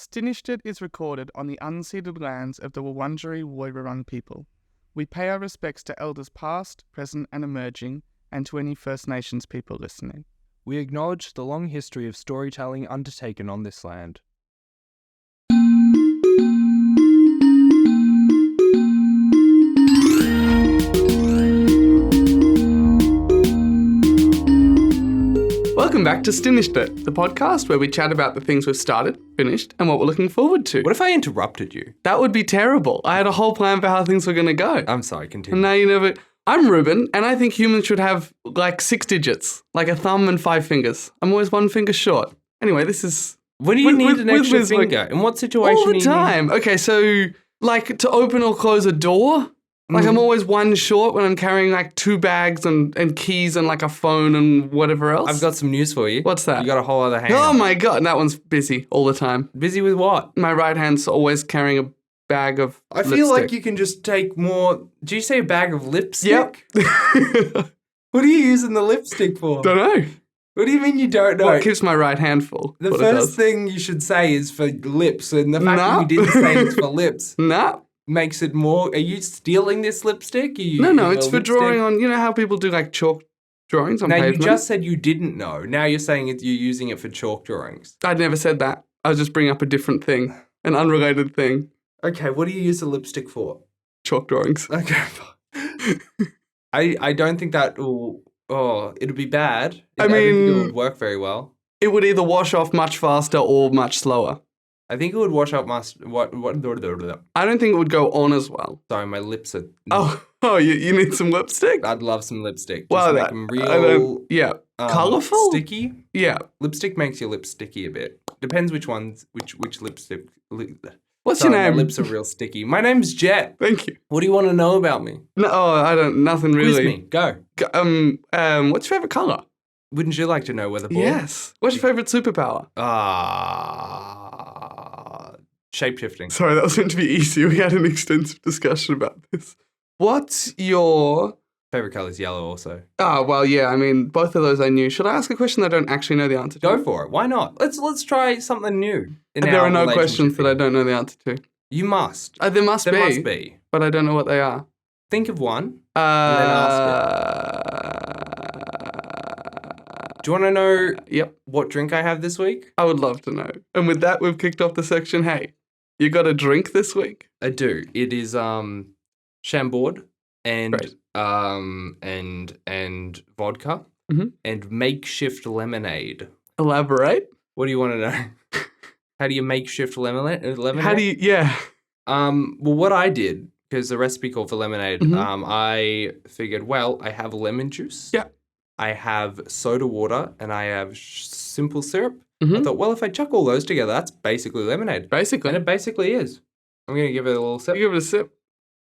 Stinishedit is recorded on the unceded lands of the Wurundjeri Woiwurrung people. We pay our respects to elders past, present and emerging, and to any First Nations people listening. We acknowledge the long history of storytelling undertaken on this land. Welcome back to Stinishedit, the podcast where we chat about the things we've started, finished, and what we're looking forward to. What if I interrupted you? That would be terrible. I had a whole plan for how things were going to go. I'm sorry, continue. And now you never... I'm Reuben, and I think humans should have, 6 digits, like a thumb and 5 fingers. I'm always 1 finger short. Anyway, this is... When do you need an extra finger? In what situation all the time. Okay, so, to open or close a door... I'm always 1 short when I'm carrying 2 bags and keys and a phone and whatever else. I've got some news for you. What's that? You got a whole other hand. Oh my God, and that one's busy all the time. Busy with what? My right hand's always carrying a bag of lipstick. feel like you can just take more... Did you say a bag of lipstick? Yep. What are you using the lipstick for? Don't know. What do you mean you don't know? Well, it keeps my right hand full. The first thing you should say is for lips, and the fact that you didn't say it's for lips... Nah. Makes it more... Are you stealing this lipstick? No, it's for drawing on... You know how people do chalk drawings on pavement? Now, you just said you didn't know. Now you're saying you're using it for chalk drawings. I'd never said that. I was just bringing up a different thing. An unrelated thing. Okay, what do you use the lipstick for? Chalk drawings. Okay. I don't think that will... Oh, it'll be bad. I don't think it would work very well. It would either wash off much faster or much slower. I think it would wash out what? I don't think it would go on as well. Sorry, my lips are... Oh, you need some lipstick? I'd love some lipstick. Well, just make them real... Colourful? Sticky? Yeah. Lipstick makes your lips sticky a bit. Depends which ones, which lipstick... What's your name? My lips are real sticky. My name's Jett. Thank you. What do you want to know about me? No, nothing really. Quiz me, go. What's your favourite colour? Wouldn't you like to know whether... Yes. What's your favourite superpower? Shape-shifting. Sorry, that was meant to be easy. We had an extensive discussion about this. What's your... Favourite colour is yellow also. Oh, well, yeah, both of those I knew. Should I ask a question that I don't actually know the answer to? Go for it. Why not? Let's try something new. There are no questions that I don't know the answer to. You must. There must be. But I don't know what they are. Think of one, and then ask it. Do you want to know what drink I have this week? I would love to know. And with that, we've kicked off the section, hey, you got a drink this week? I do. It is Chambord and vodka and makeshift lemonade. Elaborate. What do you want to know? How do you makeshift lemonade? How do you, yeah. Well, what I did, because the recipe called for lemonade, I figured, I have lemon juice. Yeah. I have soda water, and I have simple syrup. I thought, if I chuck all those together, that's basically lemonade. Basically. And it basically is. I'm going to give it a little sip. You give it a sip.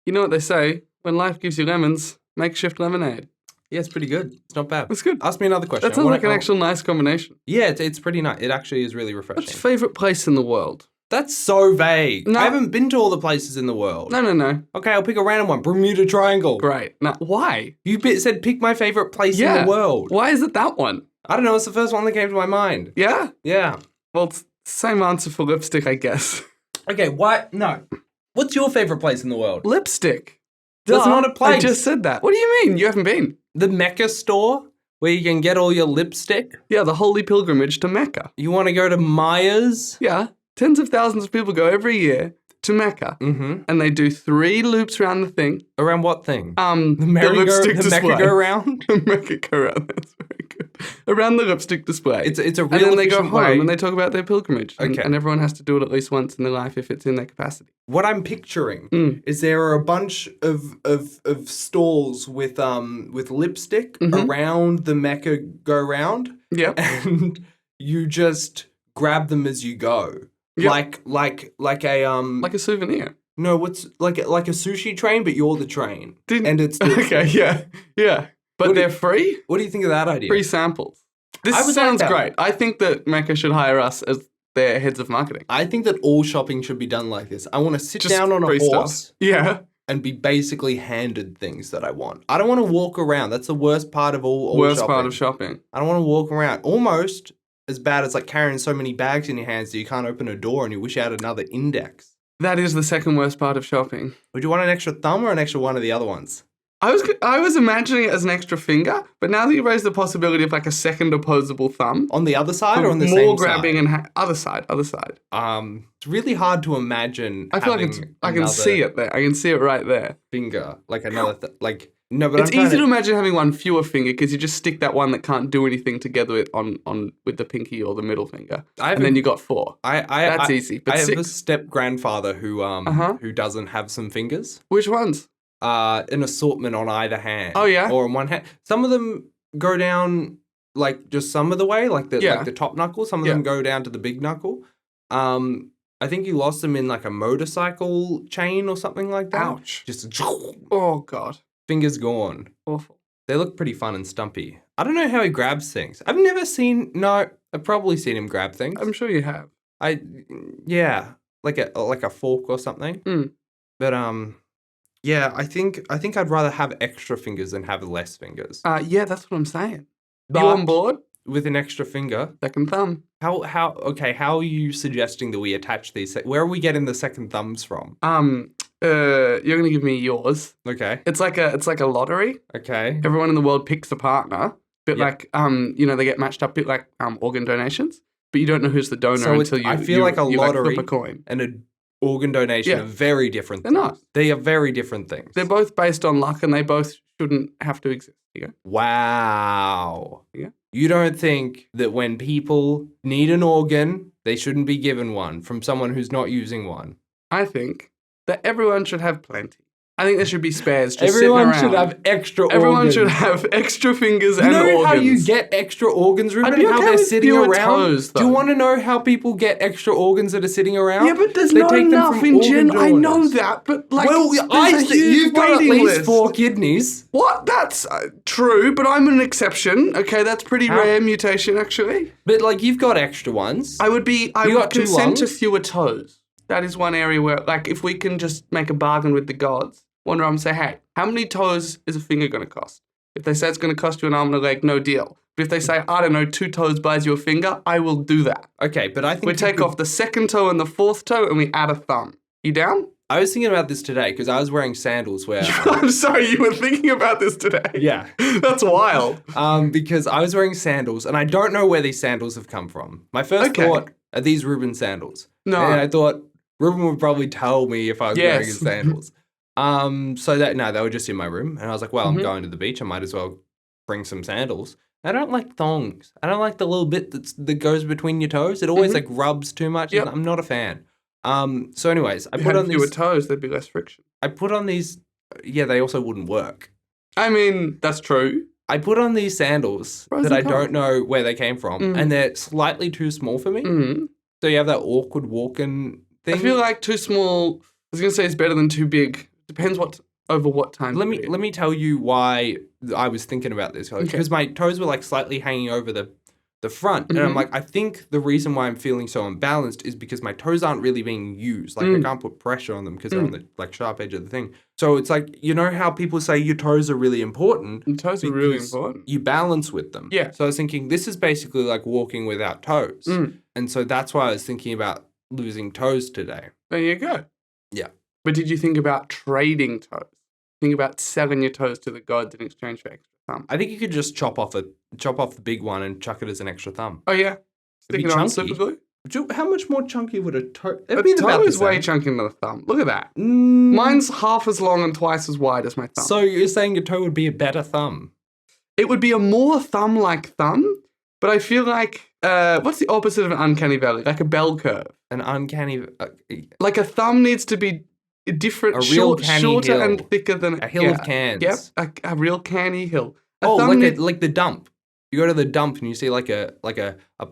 You know what they say, when life gives you lemons, makeshift lemonade. Yeah, it's pretty good. It's not bad. It's good. Ask me another question. That sounds like an actual nice combination. Yeah, it's pretty nice. It actually is really refreshing. What's your favourite place in the world? That's so vague. No. I haven't been to all the places in the world. No. Okay, I'll pick a random one. Bermuda Triangle. Great. Now, why? You said pick my favorite place in the world. Why is it that one? I don't know. It's the first one that came to my mind. Yeah? Yeah. Well, it's the same answer for lipstick, I guess. Okay, why? No. What's your favorite place in the world? Lipstick. That's not a place. I just said that. What do you mean? You haven't been? The Mecca store where you can get all your lipstick? Yeah, the holy pilgrimage to Mecca. You want to go to Myers? Yeah. Tens of thousands of people go every year to Mecca, and they do 3 loops around the thing. Around what thing? The lipstick display. Mecca go round? The Mecca go round, that's very good. Around the lipstick display. It's a real and then they go home way. and they talk about their pilgrimage. Okay. And everyone has to do it at least once in their life if it's in their capacity. What I'm picturing is there are a bunch of stalls with lipstick around the Mecca go round. Yep. And you just grab them as you go. Yep. Like a souvenir. No, what's like a sushi train, but you're the train. And it's okay, yeah. But they're free? What do you think of that idea? Free samples. This sounds great. I think that Mecca should hire us as their heads of marketing. I think that all shopping should be done like this. I want to sit down on a horse. Yeah. And be basically handed things that I want. I don't want to walk around. That's the worst part of all shopping. Worst part of shopping. I don't want to walk around. Almost as bad as like carrying so many bags in your hands that you can't open a door and you wish you had another index. That is the second worst part of shopping. Would you want an extra thumb or an extra one of the other ones? I was imagining it as an extra finger, but now that you raise the possibility of like a second opposable thumb. On the other side or on the more same grabbing side? and other side. It's really hard to imagine. I feel like I can see it there. I can see it right there. Finger, like another no, but it's easy to imagine having one fewer finger because you just stick that one that can't do anything together with the pinky or the middle finger, and then you got 4. That's easy. But I have 6. a step grandfather who doesn't have some fingers. Which ones? An assortment on either hand. Oh yeah, or on one hand. Some of them go down like just some of the way, like the top knuckle. Some of them go down to the big knuckle. I think he lost them in like a motorcycle chain or something like that. Ouch! Just oh god, fingers gone. Awful. They look pretty fun and stumpy. I don't know how he grabs things. I've never seen. No, I've probably seen him grab things. I'm sure you have. Like a fork or something. But yeah, I think I'd rather have extra fingers than have less fingers. Yeah, that's what I'm saying. But you on board? With an extra finger? Second thumb. How are you suggesting that we attach these? Where are we getting the second thumbs from? You're gonna give me yours. Okay. It's like a lottery. Okay. Everyone in the world picks a partner. Bit like they get matched up. Bit like organ donations. But you don't know who's the donor until you. I feel like a lottery flip a coin. and an organ donation are very different things. They're not. They are very different things. They're both based on luck, and they both shouldn't have to exist. Wow. Yeah. You don't think that when people need an organ, they shouldn't be given one from someone who's not using one? I think that everyone should have plenty. I think there should be spares just Everyone sitting around. should have extra organs. Everyone should have extra fingers and organs. You know how you get extra organs, Reuben? I'd be how okay they're with sitting fewer around? toes, though. Do you want to know how people get extra organs that are sitting around? Yeah, but there's They not take them enough from in organ general. I know donors. that, but like, Well, there's a huge you've got at waiting least list. 4 kidneys. What? That's true, but I'm an exception. Okay, that's pretty rare mutation, actually. But like, you've got extra ones. I would got 2 consent to lungs. fewer toes. That is one area where, like, if we can just make a bargain with the gods, wander around and say, hey, how many toes is a finger going to cost? If they say it's going to cost you an arm and a leg, no deal. But if they say, I don't know, 2 toes buys you a finger, I will do that. Okay, but I think We take off the second toe and the 4th toe and we add a thumb. You down? I was thinking about this today because I was wearing sandals where... I'm sorry, you were thinking about this today. Yeah. That's wild. Because I was wearing sandals and I don't know where these sandals have come from. My first thought, are these Reuben sandals? No. And I thought Reuben would probably tell me if I was wearing his sandals. They were just in my room. And I was like, well, I'm going to the beach. I might as well bring some sandals. I don't like thongs. I don't like the little bit that goes between your toes. It always like rubs too much. Yep. I'm not a fan. So anyways, I put on these... fewer toes, there'd be less friction. I put on these... Yeah, they also wouldn't work. I mean, that's true. I put on these sandals that I don't know where they came from, and they're slightly too small for me. So you have that awkward walking thing. I feel like too small, I was going to say it's better than too big. Depends over what time. Let me tell you why I was thinking about this. Because my toes were like slightly hanging over the front. And I'm like, I think the reason why I'm feeling so unbalanced is because my toes aren't really being used. Like I can't put pressure on them because they're on the like sharp edge of the thing. So it's like, you know how people say your toes are really important? Your toes are really important. You balance with them. Yeah. So I was thinking this is basically like walking without toes. And so that's why I was thinking about losing toes today. There you go. Yeah. But did you think about trading toes? Think about selling your toes to the gods in exchange for extra thumb. I think you could just chop off the big one and chuck it as an extra thumb. Oh yeah, stick it on chunky. super glue. How much more chunky would a toe? A toe is way chunkier than a thumb. Look at that. Mine's half as long and twice as wide as my thumb. So you're saying your toe would be a better thumb? It would be a more thumb-like thumb, but I feel like what's the opposite of an uncanny valley? Like a bell curve. An uncanny. Like a thumb needs to be different, shorter hill. and thicker than a hill of cans. Yep, a real canny hill. Like the dump. You go to the dump and you see like a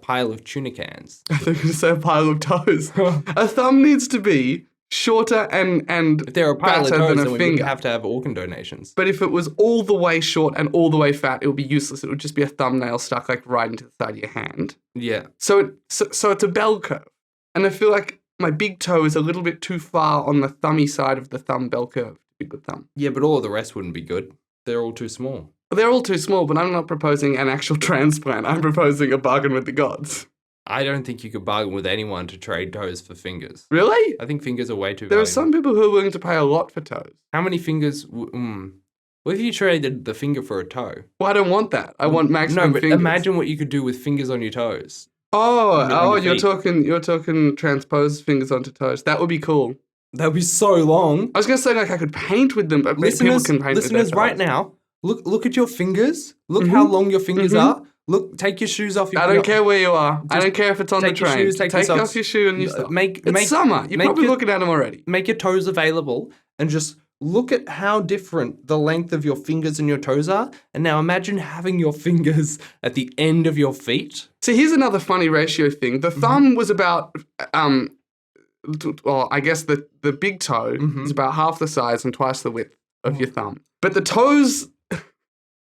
pile of tuna cans. I think I'm gonna say a pile of toes. A thumb needs to be shorter and if they're a pile of fatter toes, than then a we finger. would have to have organ donations. But if it was all the way short and all the way fat, it would be useless. It would just be a thumbnail stuck like right into the side of your hand. Yeah. So it's a bell curve, and I feel like my big toe is a little bit too far on the thummy side of the thumb bell curve to be a good thumb. Yeah, but all of the rest wouldn't be good. They're all too small. They're all too small, but I'm not proposing an actual transplant. I'm proposing a bargain with the gods. I don't think you could bargain with anyone to trade toes for fingers. Really? I think fingers are way too There valuable. are some people who are willing to pay a lot for toes. How many fingers? What if you traded the finger for a toe? Well, I don't want that. I want maximum fingers. Imagine what you could do with fingers on your toes. You're talking transpose fingers onto toes. That would be cool. That would be so long. I was going to say, like, I could paint with them, but people can paint with their toes. Right now, look at your fingers. Look how long your fingers are. Look, take your shoes off. I don't care where you are. I don't care if it's on the train. Shoes, take off your shoe and you stop. It's summer. You're probably looking at them already. Make your toes available and just look at how different the length of your fingers and your toes are. And now imagine having your fingers at the end of your feet. So here's another funny ratio thing. The thumb was about, I guess the big toe is about half the size and twice the width of your thumb. But the toes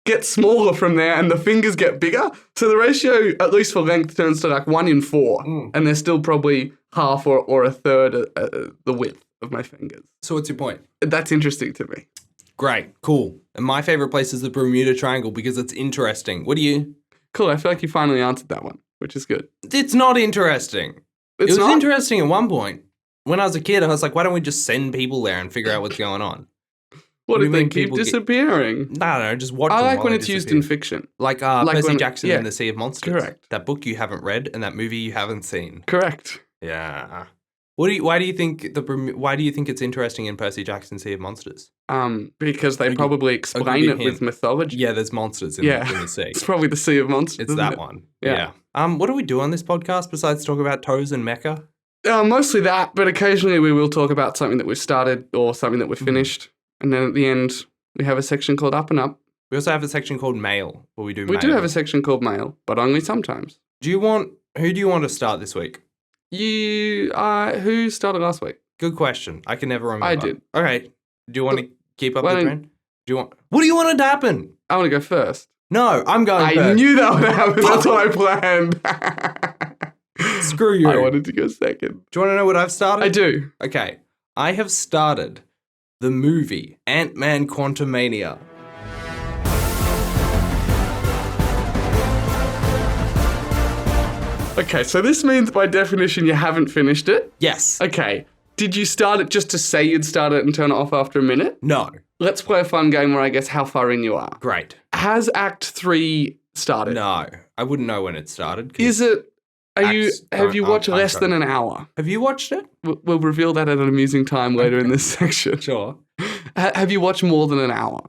get smaller from there and the fingers get bigger. So the ratio, at least for length, turns to like 1 in 4. And they're still probably half or a third the width of my fingers. So what's your point? That's interesting to me. Great, cool. And my favorite place is the Bermuda Triangle because it's interesting. What do you? Cool, I feel like you finally answered that one, which is good. It's not interesting. It was not? interesting at one point. When I was a kid, I was like, why don't we just send people there and figure out what's going on? What do they keep disappearing? No, just watch them. I like when it's used in fiction. Like Percy Jackson and the Sea of Monsters. Correct. That book you haven't read and that movie you haven't seen. Correct. Yeah. Why do you think it's interesting in Percy Jackson Sea of Monsters? Because they probably explain it with mythology. Yeah, there's monsters in the sea. It's probably the Sea of Monsters. It's that one. Yeah. What do we do on this podcast besides talk about toes and mecha? Mostly that, but occasionally we will talk about something that we've started or something that we've finished. And then at the end, we have a section called Up and Up. We also have a section called Mail, where we do mail. We do have a section called Mail, but only sometimes. Who do you want to start this week? Who started last week? Good question. I can never remember. I did. Okay. Do you want to keep up the trend? What do you want to happen? I want to go first. No, I'm going first. I knew that would happen. That's what I planned. Screw you. I wanted to go second. Do you want to know what I've started? I do. Okay. I have started the movie Ant-Man Quantumania. Okay, so this means by definition you haven't finished it? Yes. Okay. Did you start it just to say you'd start it and turn it off after a minute? No. Let's play a fun game where I guess how far in you are. Great. Has Act 3 started? No. I wouldn't know when it started. Is it... Have you watched less than an hour? Have you watched it? We'll reveal that at an amusing time later in this section. Sure. Have you watched more than an hour?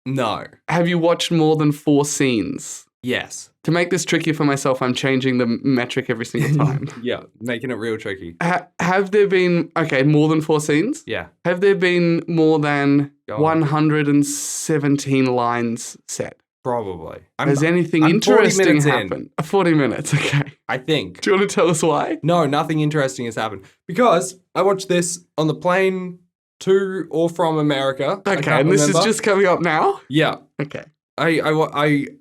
No. Have you watched more than 4 scenes? Yes. To make this trickier for myself, I'm changing the metric every single time. Yeah, making it real tricky. Have there been, more than 4 scenes? Yeah. Have there been more than 117 lines set? Probably. Has anything interesting happened? 40 minutes, okay. I think. Do you want to tell us why? No, nothing interesting has happened. Because I watched this on the plane to or from America. Okay, and this is just coming up now? Yeah. Okay. I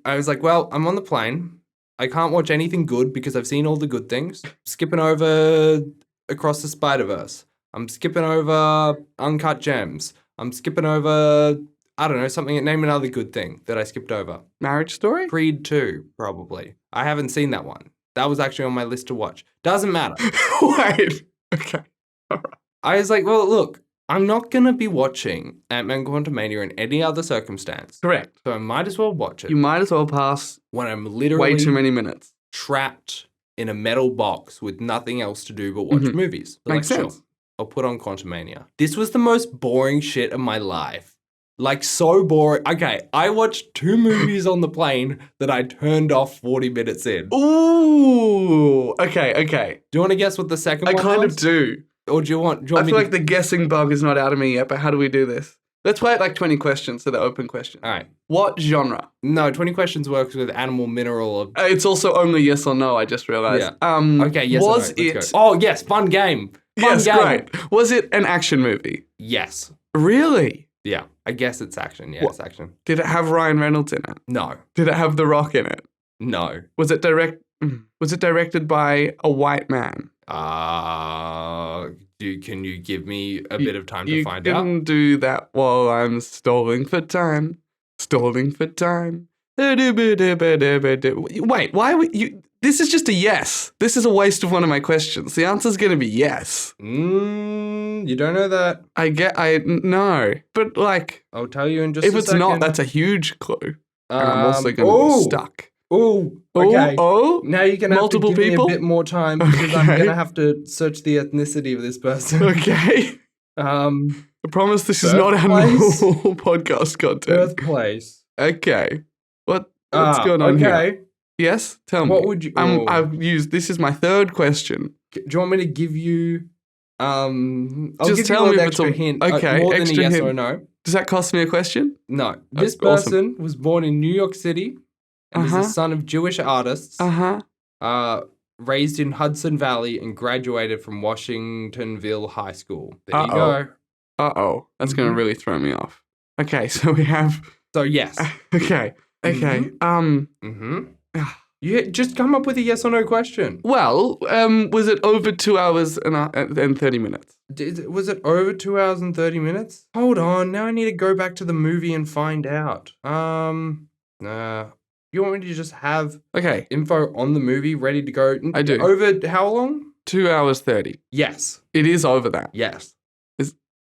was like, well, I'm on the plane. I can't watch anything good because I've seen all the good things. Skipping over Across the Spider-Verse. I'm skipping over Uncut Gems. I'm skipping over... I don't know, name another good thing that I skipped over. Marriage Story? Creed 2, probably. I haven't seen that one. That was actually on my list to watch. Doesn't matter. Wait. Okay. All right. I was like, well, look, I'm not going to be watching Ant-Man Quantumania in any other circumstance. Correct. So I might as well watch it. You might as well pass when I'm literally way too many minutes. Trapped in a metal box with nothing else to do but watch movies. Makes sense. Sure, I'll put on Quantumania. This was the most boring shit of my life. Like, so boring. Okay, I watched 2 movies on the plane that I turned off 40 minutes in. Ooh. Okay. Do you want to guess what the second one was? I kind of do. Or do you want I feel like the guessing bug is not out of me yet, but how do we do this? Let's play it like 20 questions, so they're open questions. All right. What genre? No, 20 questions works with animal, mineral, or... It's also only yes or no, I just realized. Yeah. Okay, yes was or no. Let's go. Oh, yes, fun game. Yes, great. Was it an action movie? Yes. Really? Yeah, I guess it's action. Yeah, it's action. Did it have Ryan Reynolds in it? No. Did it have The Rock in it? No. Was it directed by a white man? Can you give me a bit of time to find out? You can do that while I'm stalling for time. Stalling for time. Wait, why would you? This is just a yes. This is a waste of one of my questions. The answer's going to be yes. You don't know that. No. But like, I'll tell you in just if a it's second. not, that's a huge clue. And I'm also going to be stuck. Oh, okay. Now you're going to have to give me a bit more time because I'm going to have to search the ethnicity of this person. Okay. I promise this is not our normal podcast content. Birthplace. Okay. What's going on here? Yes? Tell me. What would you... This is my third question. Do you want me to give you... I'll just give tell you me an if extra it's hint. Okay, more than a extra yes hint. or a no. Does that cost me a question? No. This person was born in New York City and is the son of Jewish artists. Raised in Hudson Valley and graduated from Washingtonville High School. There you go. That's going to really throw me off. Okay, so we have... So, yes. Okay. You just come up with a yes or no question. Well, was it over 2 hours and 30 minutes? Was it over 2 hours and 30 minutes? Hold on. Now I need to go back to the movie and find out. You want me to just have info on the movie ready to go? I do. Over how long? 2 hours 30. Yes. It is over that. Yes.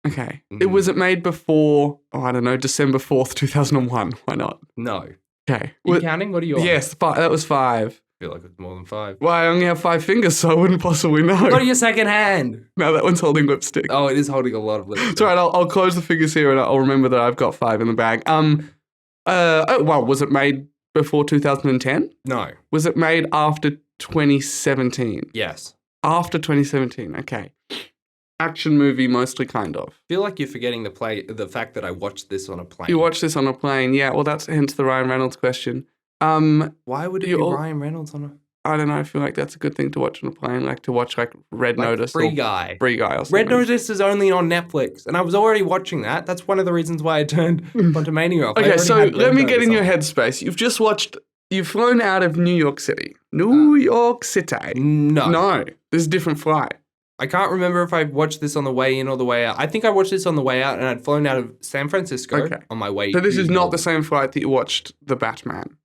Okay. Was it made before, December 4th, 2001? Why not? No. Okay. You counting? What are you on? Yes, that was 5. I feel like it's more than 5. Well, I only have 5 fingers, so I wouldn't possibly know. Go to your second hand. No, that one's holding lipstick. Oh, it is holding a lot of lipstick. It's all right. I'll close the fingers here and I'll remember that I've got 5 in the bag. Was it made before 2010? No. Was it made after 2017? Yes. After 2017, okay. Action movie, mostly, kind of. I feel like you're forgetting the fact that I watched this on a plane. You watched this on a plane, yeah. Well, that's hence the Ryan Reynolds question. Why would it be Ryan Reynolds on a... I don't know. I feel like that's a good thing to watch on a plane, like to watch Red Notice. Free Guy. Free Guy or something. Red Notice is only on Netflix, and I was already watching that. That's one of the reasons why I turned Quantumania off. Okay, so let me get in your headspace. You've flown out of New York City. New York City. No. This is a different flight. I can't remember if I watched this on the way in or the way out. I think I watched this on the way out, and I'd flown out of San Francisco on my way. So this is not the same flight that you watched The Batman?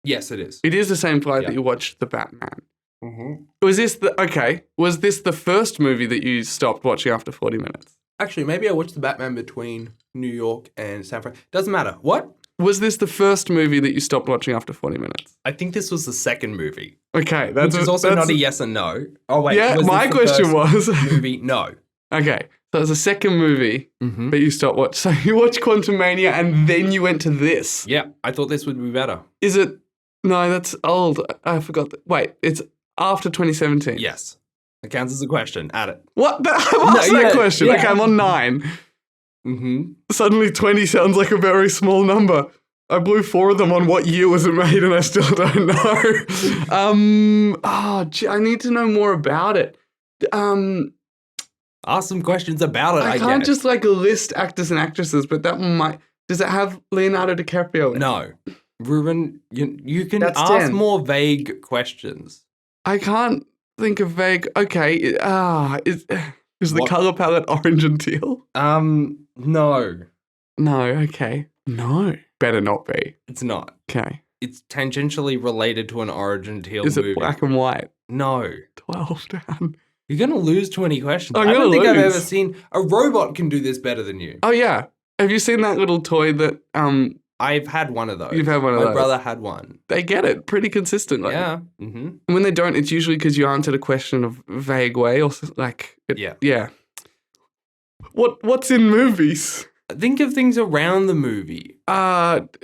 Yes, it is. It is the same flight that you watched The Batman. Mm-hmm. Was this the first movie that you stopped watching after 40 minutes? Actually, maybe I watched The Batman between New York and San Francisco. Doesn't matter. What? Was this the first movie that you stopped watching after 40 minutes? I think this was the second movie. Okay. Which is also not a yes and no. Oh, wait. Yeah, my question was... movie? No. Okay. So it was the second movie, but you stopped watching. So you watched Quantumania and then you went to this. Yeah, I thought this would be better. Is it... No, that's old. I forgot. Wait, it's after 2017. Yes. It counts as a question. Add it. What? I've asked that question. Yeah. Okay, I'm on 9. Mm-hmm. Suddenly 20 sounds like a very small number. I blew 4 of them on what year was it made and I still don't know. I need to know more about it. Ask some questions about it, I can't guess. just list actors and actresses, but that one might... Does it have Leonardo DiCaprio in it? No. Reuben, you can That's ask 10. more vague questions. I can't think of vague... Okay, is the colour palette orange and teal? No. No, okay. No. Better not be. It's not. Okay. It's tangentially related to an orange and teal movie. Is it black and white? No. 12 down. You're going to lose 20 questions. I don't think I've ever seen... A robot can do this better than you. Oh, yeah. Have you seen that little toy that... I've had one of those. You've had one of those. My brother had one. They get it pretty consistently. Yeah. Mm-hmm. And when they don't, it's usually because you answered a question of vague way or Yeah. What's in movies? Think of things around the movie. What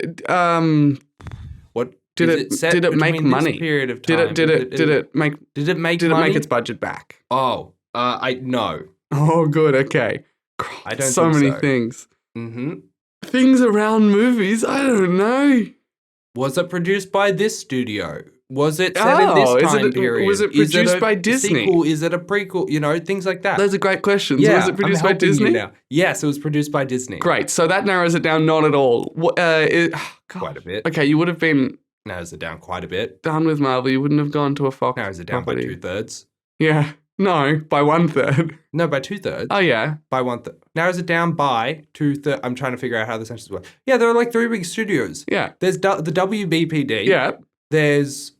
did it make money? Period of time? Did it make its budget back? Oh, no. Oh, good. Okay. I don't. So many things. Mm-hmm. Things around movies. I don't know. Was it produced by this studio? Was it set in this time period? Was it produced by Disney? Sequel? Is it a prequel? Things like that. Those are great questions. Yeah, was it produced by Disney? Now. Yes, it was produced by Disney. Great. So that narrows it down not at all. Quite a bit. Okay, you would have been... Narrows it down quite a bit. Done with Marvel. You wouldn't have gone to a Fox Narrows it down property. by 2/3. Yeah. No, by 1/3. No, by 2/3. Oh, yeah. By 1/3. Narrows it down by 2/3. I'm trying to figure out how the sentences work. Yeah, there are like 3 big studios. Yeah. There's the WBPD. Yeah. There's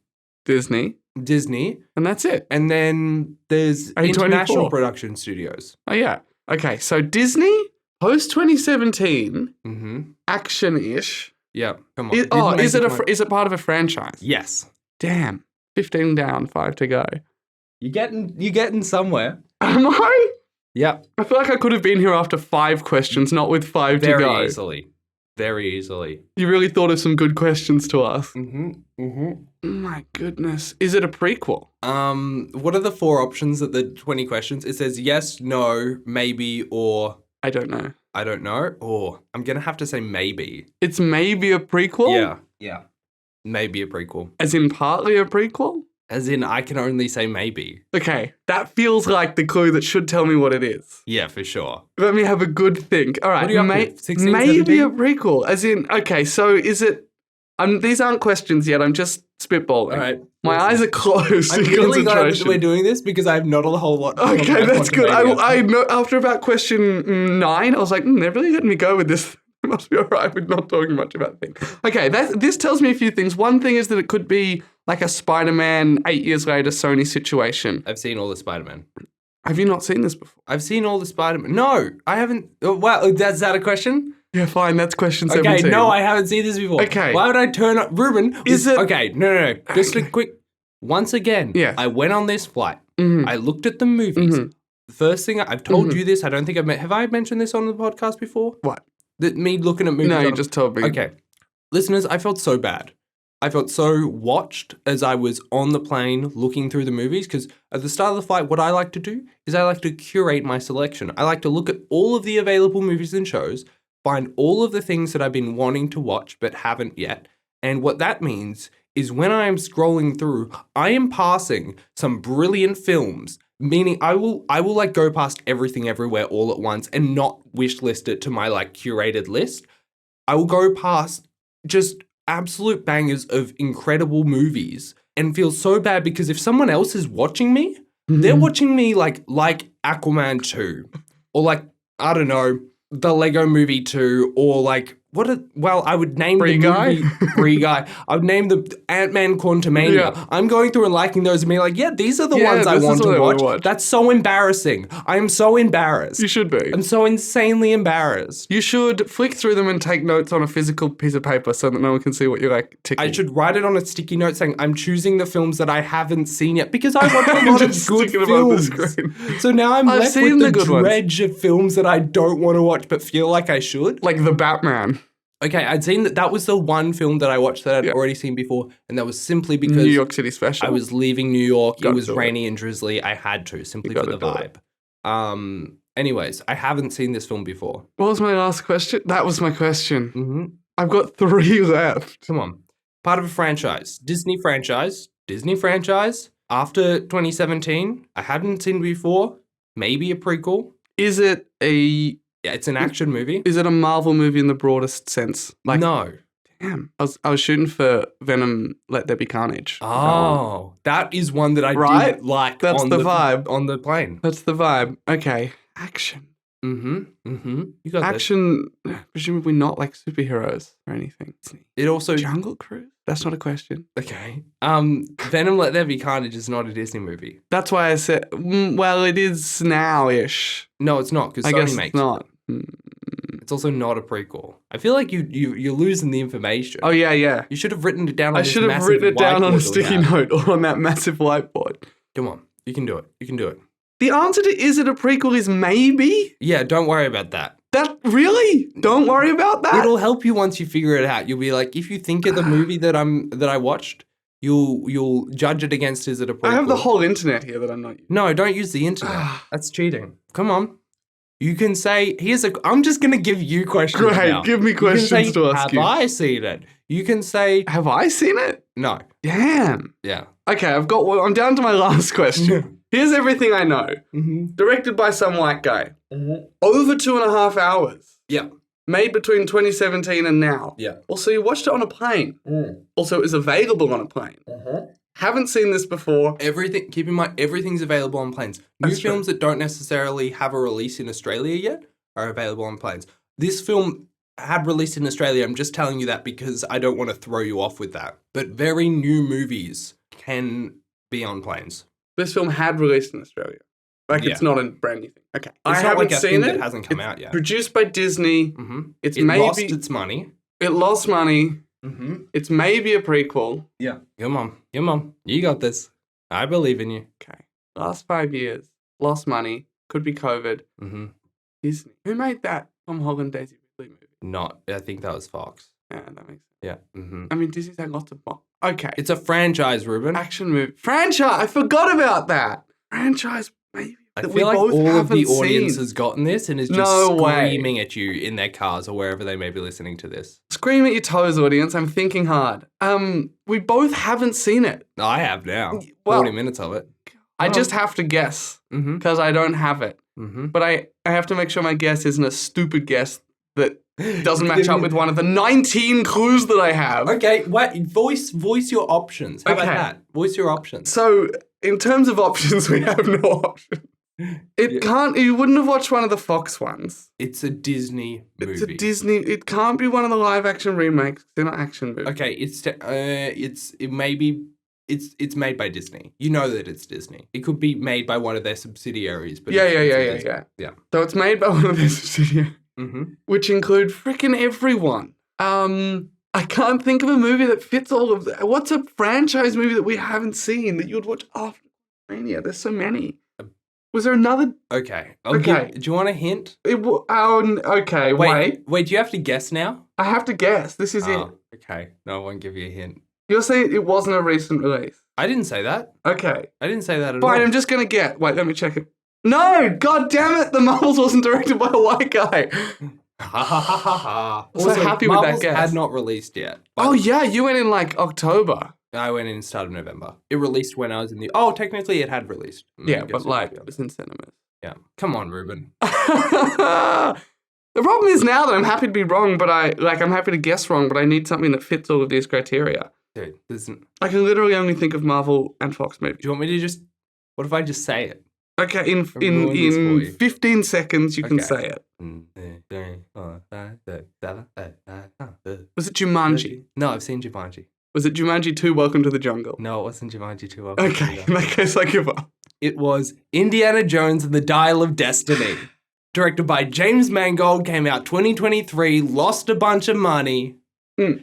Disney. And that's it. And then there's A24. international production studios. Oh, yeah. Okay, so Disney, post-2017, action-ish. Yeah, come on. Is it part of a franchise? Yes. Damn. 15 down, 5 to go. You're getting somewhere. Am I? Yeah. I feel like I could have been here after 5 questions, not with 5 to go. Very easily. You really thought of some good questions to ask. My goodness. Is it a prequel? What are the 4 options at the 20 questions? It says yes, no, maybe, or... I don't know. Or I'm going to have to say maybe. It's maybe a prequel? Yeah. Maybe a prequel. As in partly a prequel? As in, I can only say maybe. Okay, that feels like the clue that should tell me what it is. Yeah, for sure. Let me have a good think. All right, what are you up to? 16, maybe 17? a prequel. As in, okay, so is it... these aren't questions yet, I'm just spitballing. All right. My eyes are closed I'm in really glad concentration. we're doing this because I have not a whole lot. Okay, that's good. I know after about question 9, I was like, they're really letting me go with this. It must be all right with not talking much about things. Okay, this tells me a few things. One thing is that it could be like a Spider-Man 8 years later Sony situation. I've seen all the Spider-Man. Have you not seen this before? I've seen all the Spider-Man. No, I haven't. Wow, is that a question? Yeah, fine. That's question 17. Okay, no, I haven't seen this before. Okay. Why would I turn up? Reuben, is it... Okay, no. Just a quick... Once again, yeah. I went on this flight. I looked at the movies. The first thing, I've told you this, I don't think have I mentioned this on the podcast before? What? Me looking at movies. No, you just told me. Okay. Listeners, I felt so bad. I felt so watched as I was on the plane looking through the movies because at the start of the flight, what I like to do is I like to curate my selection. I like to look at all of the available movies and shows, find all of the things that I've been wanting to watch but haven't yet. And what that means is when I am scrolling through, I am passing some brilliant films, meaning I will like go past everything everywhere all at once and not wish list it to my like curated list. I will go past just absolute bangers of incredible movies and feel so bad because if someone else is watching me, they're watching me like Aquaman 2 or like, I don't know, the Lego Movie 2 or like, I would name Free the Guy? movie Free Guy. I would name the Ant-Man Quantumania. Yeah. I'm going through and liking those and being like, yeah, these are the ones I want to watch. That's so embarrassing. I am so embarrassed. You should be. I'm so insanely embarrassed. You should flick through them and take notes on a physical piece of paper so that no one can see what you're like ticking. I should write it on a sticky note saying I'm choosing the films that I haven't seen yet because I want a lot of good films. The screen. So now I'm left with the good dredge of films that I don't want to watch but feel like I should. Like The Batman. Okay, I'd seen that was the one film that I watched that I'd already seen before, and that was simply because New York City special. I was leaving New York. It was rainy and drizzly. I had to, simply for the vibe. Anyways, I haven't seen this film before. What was my last question? That was my question. I've got 3 left. Come on. Part of a franchise. Disney franchise. After 2017, I hadn't seen before. Maybe a prequel. Is it a... Yeah, it's an action movie. Is it a Marvel movie in the broadest sense? Like, no. Damn. I was shooting for Venom, Let There Be Carnage. Oh, that is one that I did like. That's on the vibe. On the plane. That's the vibe. Okay. Action. You got action, presumably not like superheroes or anything. It also... Jungle Cruise? That's not a question. Okay. Venom, Let There Be Carnage is not a Disney movie. That's why I said, well, it is now-ish. No, it's not, because Sony makes it's not. It's also not a prequel. I feel like you're losing the information. Oh, yeah. You should have written it down on I should have written it down on a sticky note or on that massive whiteboard. Come on. You can do it. The answer to is it a prequel is maybe? Yeah, don't worry about that. That really? Don't worry about that? It'll help you once you figure it out. You'll be like, if you think of the movie that I watched, you'll judge it against is it a prequel. I have the whole internet here that I'm not using. No, don't use the internet. That's cheating. Come on. You can say, I'm just going to give you questions now. Give me questions to ask you. Have I seen it? You can say... Have I seen it? No. Damn. Yeah. Okay, I'm down to my last question. Here's everything I know. Directed by some white guy. Over 2.5 hours. Yeah. Made between 2017 and now. Yeah. Also, you watched it on a plane. Also, it was available on a plane. Haven't seen this before. Everything. Keep in mind, everything's available on planes. New films that don't necessarily have a release in Australia yet are available on planes. This film had released in Australia. I'm just telling you that because I don't want to throw you off with that. But very new movies can be on planes. This film had released in Australia. Like, it's not a brand new thing. Okay. I haven't seen it. It hasn't come out yet. Produced by Disney. Mm-hmm. It lost its money. It lost money. Mm-hmm. It's maybe a prequel. Yeah. Come on. You got this. I believe in you. Okay. Last 5 years. Lost money. Could be COVID. Mm-hmm. Disney. Who made that Tom Holland Daisy Ridley movie? I think that was Fox. Yeah, that makes sense. Yeah. Mm-hmm. I mean, Disney's had lots of... Okay. It's a franchise, Reuben. Action movie. Franchise! I forgot about that. Franchise, maybe. I feel like all of the audience has gotten this and is just screaming at you in their cars or wherever they may be listening to this. Scream at your toes, audience. I'm thinking hard. We both haven't seen it. I have now. Well, 40 minutes of it. I just have to guess because I don't have it. Mm-hmm. But I have to make sure my guess isn't a stupid guess that doesn't match up with one of the 19 clues that I have. Okay, wait. Voice your options. How about that? Voice your options. So, in terms of options, we have no options. You wouldn't have watched one of the Fox ones. It's a Disney movie. It's a Disney, it can't be one of the live action remakes. They're not action movies. Okay, it's made by Disney. You know that it's Disney. It could be made by one of their subsidiaries. But Yeah. So it's made by one of their subsidiaries, which include freaking everyone. I can't think of a movie that fits all of that. What's a franchise movie that we haven't seen that you would watch after Quantumania? There's so many. Was there another? Okay. Do you want a hint? Okay, wait. Wait, do you have to guess now? I have to guess. This is it. Okay. No, I won't give you a hint. You're saying it wasn't a recent release? I didn't say that. Okay. I didn't say that at all. Fine, I'm just going to get. Wait, let me check it. No! God damn it! The Marvels wasn't directed by a white guy. I'm so happy with that guess. Had not released yet. Oh, yeah, you went in like October. I went in start of November. It released when I was in the... technically it had released. Yeah, but like, it was in cinemas. Yeah. Come on, Reuben. The problem is now that I'm happy to be wrong, but I'm happy to guess wrong, but I need something that fits all of these criteria. Dude, I can literally only think of Marvel and Fox movies. Do you want me to just... What if I just say it? Okay, in 15 seconds you can say it. Was it Jumanji? No, I've seen Jumanji. Was it Jumanji 2, Welcome to the Jungle? No, it wasn't Jumanji 2, Welcome to the Jungle. Okay, in that case I give up. It was Indiana Jones and the Dial of Destiny. Directed by James Mangold, came out 2023, lost a bunch of money.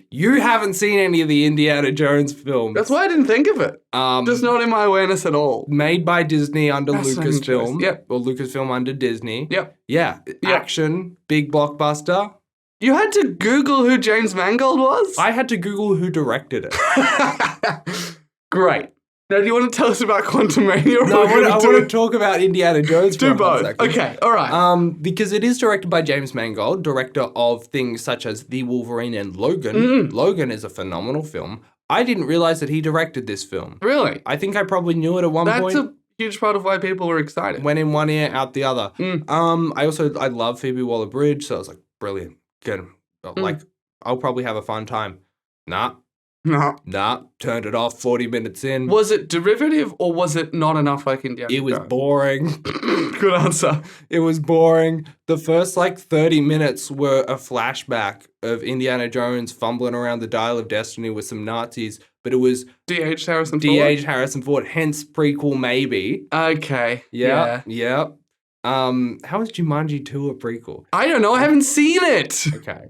You haven't seen any of the Indiana Jones films. That's why I didn't think of it. Just not in my awareness at all. Made by Disney under Lucasfilm. Yep. Or Lucasfilm under Disney. Yep. Yeah. Action, big blockbuster. You had to Google who James Mangold was? I had to Google who directed it. Great. Now, do you want to tell us about Quantumania? No, I want to talk about Indiana Jones for do both. Okay, all right. Because it is directed by James Mangold, director of things such as The Wolverine and Logan. Logan is a phenomenal film. I didn't realize that he directed this film. Really? I think I probably knew it at one point. That's a huge part of why people were excited. Went in one ear, out the other. I love Phoebe Waller-Bridge, so I was like, brilliant. Get him. Like, I'll probably have a fun time. Nah, turned it off 40 minutes in. Was it derivative or was it not enough like Indiana Jones? It was boring. Good answer. It was boring. The first 30 minutes were a flashback of Indiana Jones fumbling around the Dial of Destiny with some Nazis, but it was D.H. Harrison Ford, hence prequel maybe. Okay. Yeah. How is Jumanji 2 a prequel? I don't know. I haven't seen it. Okay.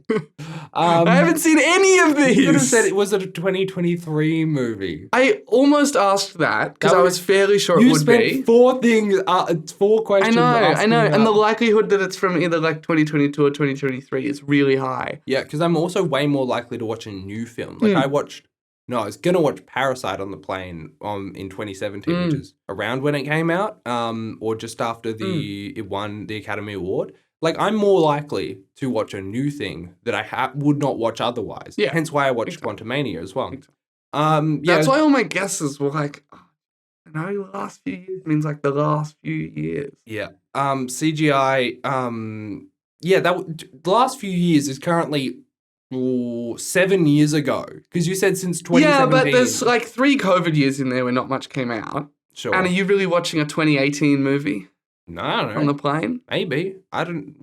I haven't seen any of these. You could have said it was a 2023 movie. I almost asked that because I was fairly sure it would be. You spent 4 questions. I know. And the likelihood that it's from either 2022 or 2023 is really high. Yeah, because I'm also way more likely to watch a new film. I was going to watch Parasite on the plane in 2017, which is around when it came out, or just after it won the Academy Award. I'm more likely to watch a new thing that I would not watch otherwise. Yeah. Hence why I watched Quantumania as well. That's why all my guesses were I know the last few years means the last few years. Yeah. CGI, the last few years is currently 7 years ago. Because you said since 2017. Yeah, but there's like 3 COVID years in there where not much came out. Sure. And are you really watching a 2018 movie? No, I don't know. On the plane? Maybe. I can't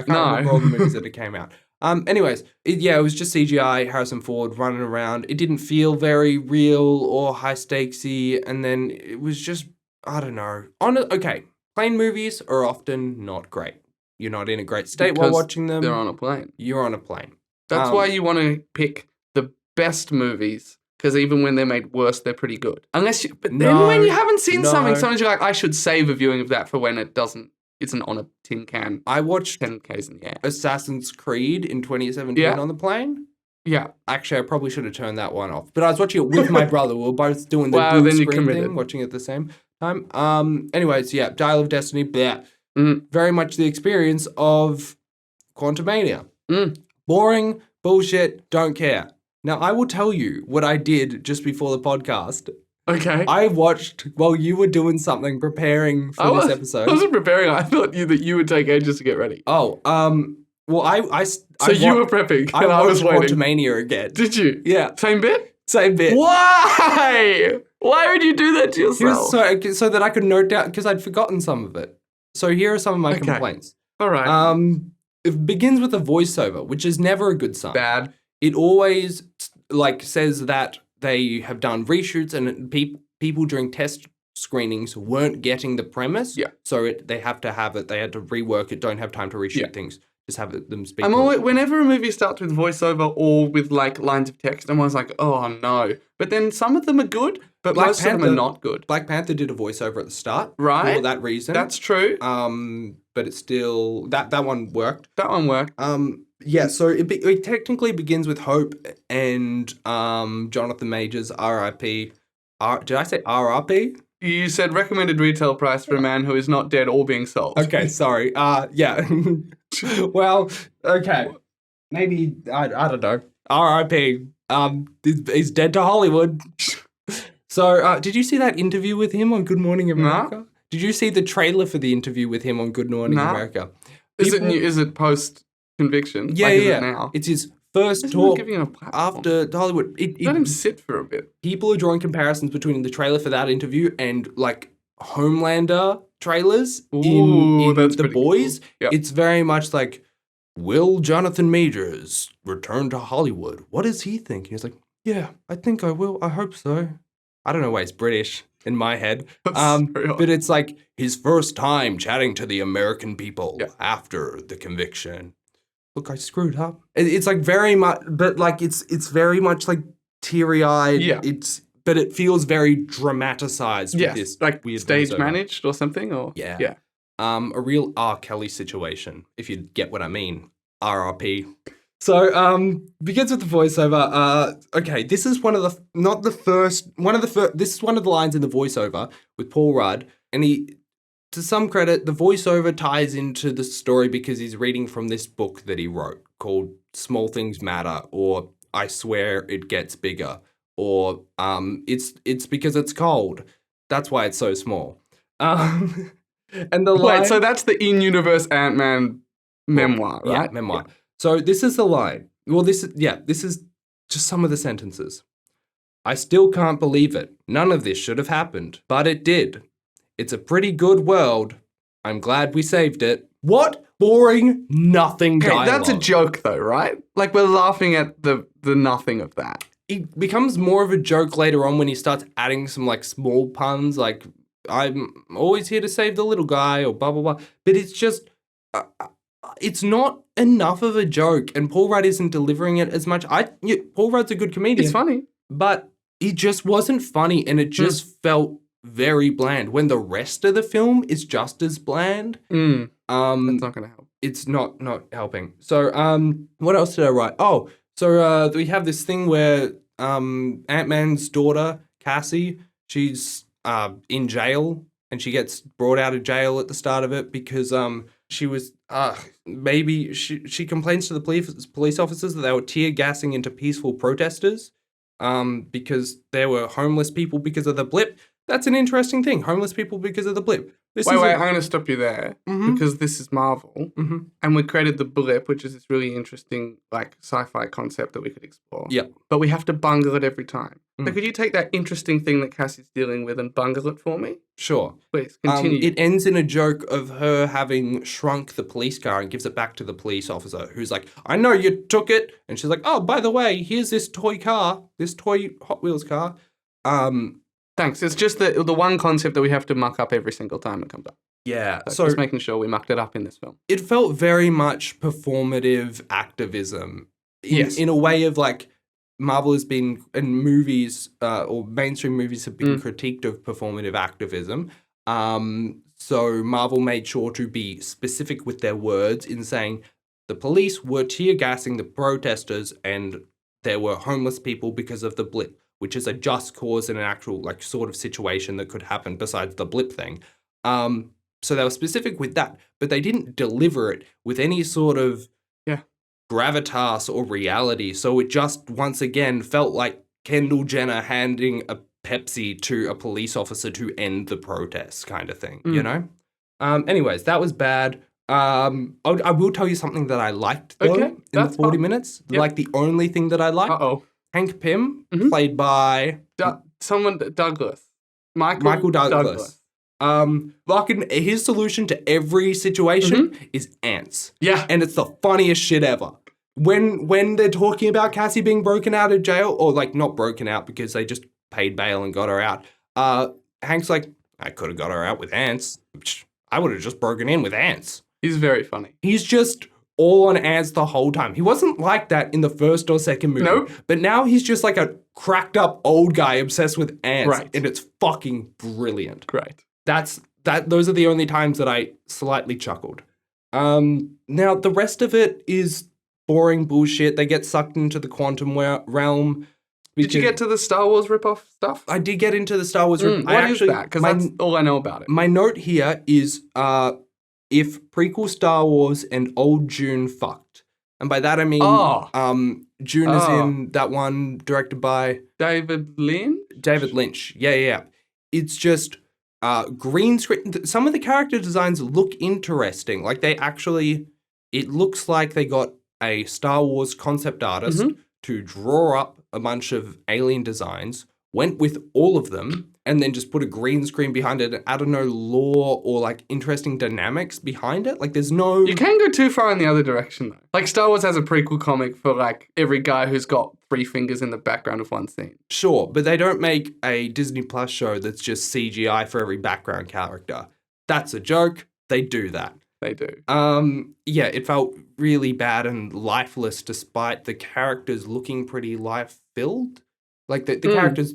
remember all the movies that came out. Anyways, it was just CGI, Harrison Ford running around. It didn't feel very real or high stakesy, and then it was just, I don't know. Okay, plane movies are often not great. You're not in a great state while watching them. They're on a plane. You're on a plane. That's why you want to pick the best movies, because even when they're made worse, they're pretty good. But then when you haven't seen something, sometimes you're like, I should save a viewing of that for when it isn't on a tin can. I watched 10Ks in the air. Assassin's Creed in 2017 on the plane. Yeah. Actually, I probably should have turned that one off. But I was watching it with my brother. We were both doing the dual screen thing, watching it at the same time. Anyways, Dial of Destiny, very much the experience of Quantumania. Boring, bullshit, don't care. Now, I will tell you what I did just before the podcast. Okay. I watched while you were doing something, preparing for this episode. I wasn't preparing. I thought that you would take ages to get ready. Oh, well, So you were prepping, and I was waiting. Quantumania again. Did you? Yeah. Same bit? Same bit. Why? Why would you do that to yourself? So that I could note down, because I'd forgotten some of it. So here are some of my complaints. All right. It begins with a voiceover, which is never a good sign. Bad. It always says that they have done reshoots and people during test screenings weren't getting the premise. Yeah. So they have to have it. They had to rework it. Don't have time to reshoot things. Just have them speak. Whenever a movie starts with voiceover or with lines of text, I'm always like, oh no. But then some of them are good, but most of them are not good. Black Panther did a voiceover at the start, right? For that reason. That's true. But it's still that one worked. That one worked. So it technically begins with Hope and Jonathan Majors, R.I.P. Did I say R.I.P.? You said recommended retail price for a man who is not dead or being sold. Okay, sorry. Yeah. Well, okay. Maybe, I don't know. R.I.P. He's dead to Hollywood. So, did you see that interview with him on Good Morning America? No. Did you see the trailer for the interview with him on Good Morning America? Is it post conviction? Yeah, Is it now? It's his first talk after Hollywood. Let him sit for a bit. People are drawing comparisons between the trailer for that interview and Homelander trailers in The Boys. Cool. Yep. It's very much like, will Jonathan Majors return to Hollywood? What does he think? And he's like, yeah, I think I will. I hope so. I don't know why he's British in my head. But it's like his first time chatting to the American people after the conviction. Look, I screwed up. It's very much, but it's very much teary-eyed. Yeah. But it feels very dramatized with this weird stage voiceover. Managed or something, or yeah. A real R. Kelly situation, if you get what I mean. RRP. So, begins with the voiceover. Okay, this is one of the lines in the voiceover with Paul Rudd, and to some credit, the voiceover ties into the story because he's reading from this book that he wrote called Small Things Matter, or I Swear It Gets Bigger, or it's because it's cold. That's why it's so small. And the line... Wait, so that's the in-universe Ant-Man memoir, right? Yeah, memoir. Yeah. So this is the line. Well, this is just some of the sentences. I still can't believe it. None of this should have happened, but it did. It's a pretty good world. I'm glad we saved it. What boring nothing dialogue. That's a joke though, right? We're laughing at the nothing of that. It becomes more of a joke later on when he starts adding some small puns, I'm always here to save the little guy, or blah, blah, blah. But it's just, it's not enough of a joke, and Paul Rudd isn't delivering it as much. Paul Rudd's a good comedian. It's funny. But it just wasn't funny, and it just felt very bland. When the rest of the film is just as bland. That's not going to help. It's not helping. So, what else did I write? Oh, so we have this thing where Ant-Man's daughter, Cassie, she's in jail, and she gets brought out of jail at the start of it because she was maybe she complains to the police officers that they were tear gassing into peaceful protesters because there were homeless people because of the blip. That's an interesting thing. Homeless people because of the blip. Wait, I'm going to stop you there because this is Marvel, and we created the blip, which is this really interesting like sci-fi concept that we could explore. Yeah, but we have to bungle it every time. So could you take that interesting thing that Cassie's dealing with and bungle it for me? Sure. Please continue. It ends in a joke of her having shrunk the police car and gives it back to the police officer, who's like, "I know you took it," and she's like, "Oh, by the way, here's this toy car, this toy Hot Wheels car." Thanks. It's just the one concept that we have to muck up every single time it comes up. Yeah. So just making sure we mucked it up in this film. It felt very much performative activism. In a way of like, Marvel has been, in movies, or mainstream movies have been critiqued of performative activism. So Marvel made sure to be specific with their words in saying the police were tear gassing the protesters and there were homeless people because of the blip, which is a just cause in an actual like sort of situation that could happen besides the blip thing. So they were specific with that, but they didn't deliver it with any sort of gravitas or reality. So it just once again felt like Kendall Jenner handing a Pepsi to a police officer to end the protests kind of thing, you know? Anyways, that was bad. I will tell you something that I liked though in the 40 minutes. Yep. Like the only thing that I liked. Hank Pym, played by Douglas. Michael Douglas. Fucking his solution to every situation is ants. Yeah. And it's the funniest shit ever. When they're talking about Cassie being broken out of jail, or like not broken out because they just paid bail and got her out, Hank's like, I could have got her out with ants. I would have just broken in with ants. He's very funny. He's just all on ants the whole time. He wasn't like that in the first or second movie. Nope. But now he's just like a cracked up old guy obsessed with ants. Right. And it's fucking brilliant. Great. Those are the only times that I slightly chuckled. Now the rest of it is boring bullshit. They get sucked into the quantum realm. Did you get to the Star Wars ripoff stuff? I did get into the Star Wars ripoff. What is that? Because that's all I know about it. My note here is if prequel Star Wars and old June fucked. And by that I mean June is in that one directed by David Lynch? Yeah. It's just green screen. Some of the character designs look interesting. Like it looks like they got a Star Wars concept artist to draw up a bunch of alien designs, went with all of them, and then just put a green screen behind it and added no lore or like interesting dynamics behind it. Like there's no... You can go too far in the other direction though. Like Star Wars has a prequel comic for like every guy who's got 3 fingers in the background of one scene. Sure, but they don't make a Disney Plus show that's just CGI for every background character. That's a joke. They do that. They do. Yeah, it felt really bad and lifeless despite the characters looking pretty life-filled. Like the characters...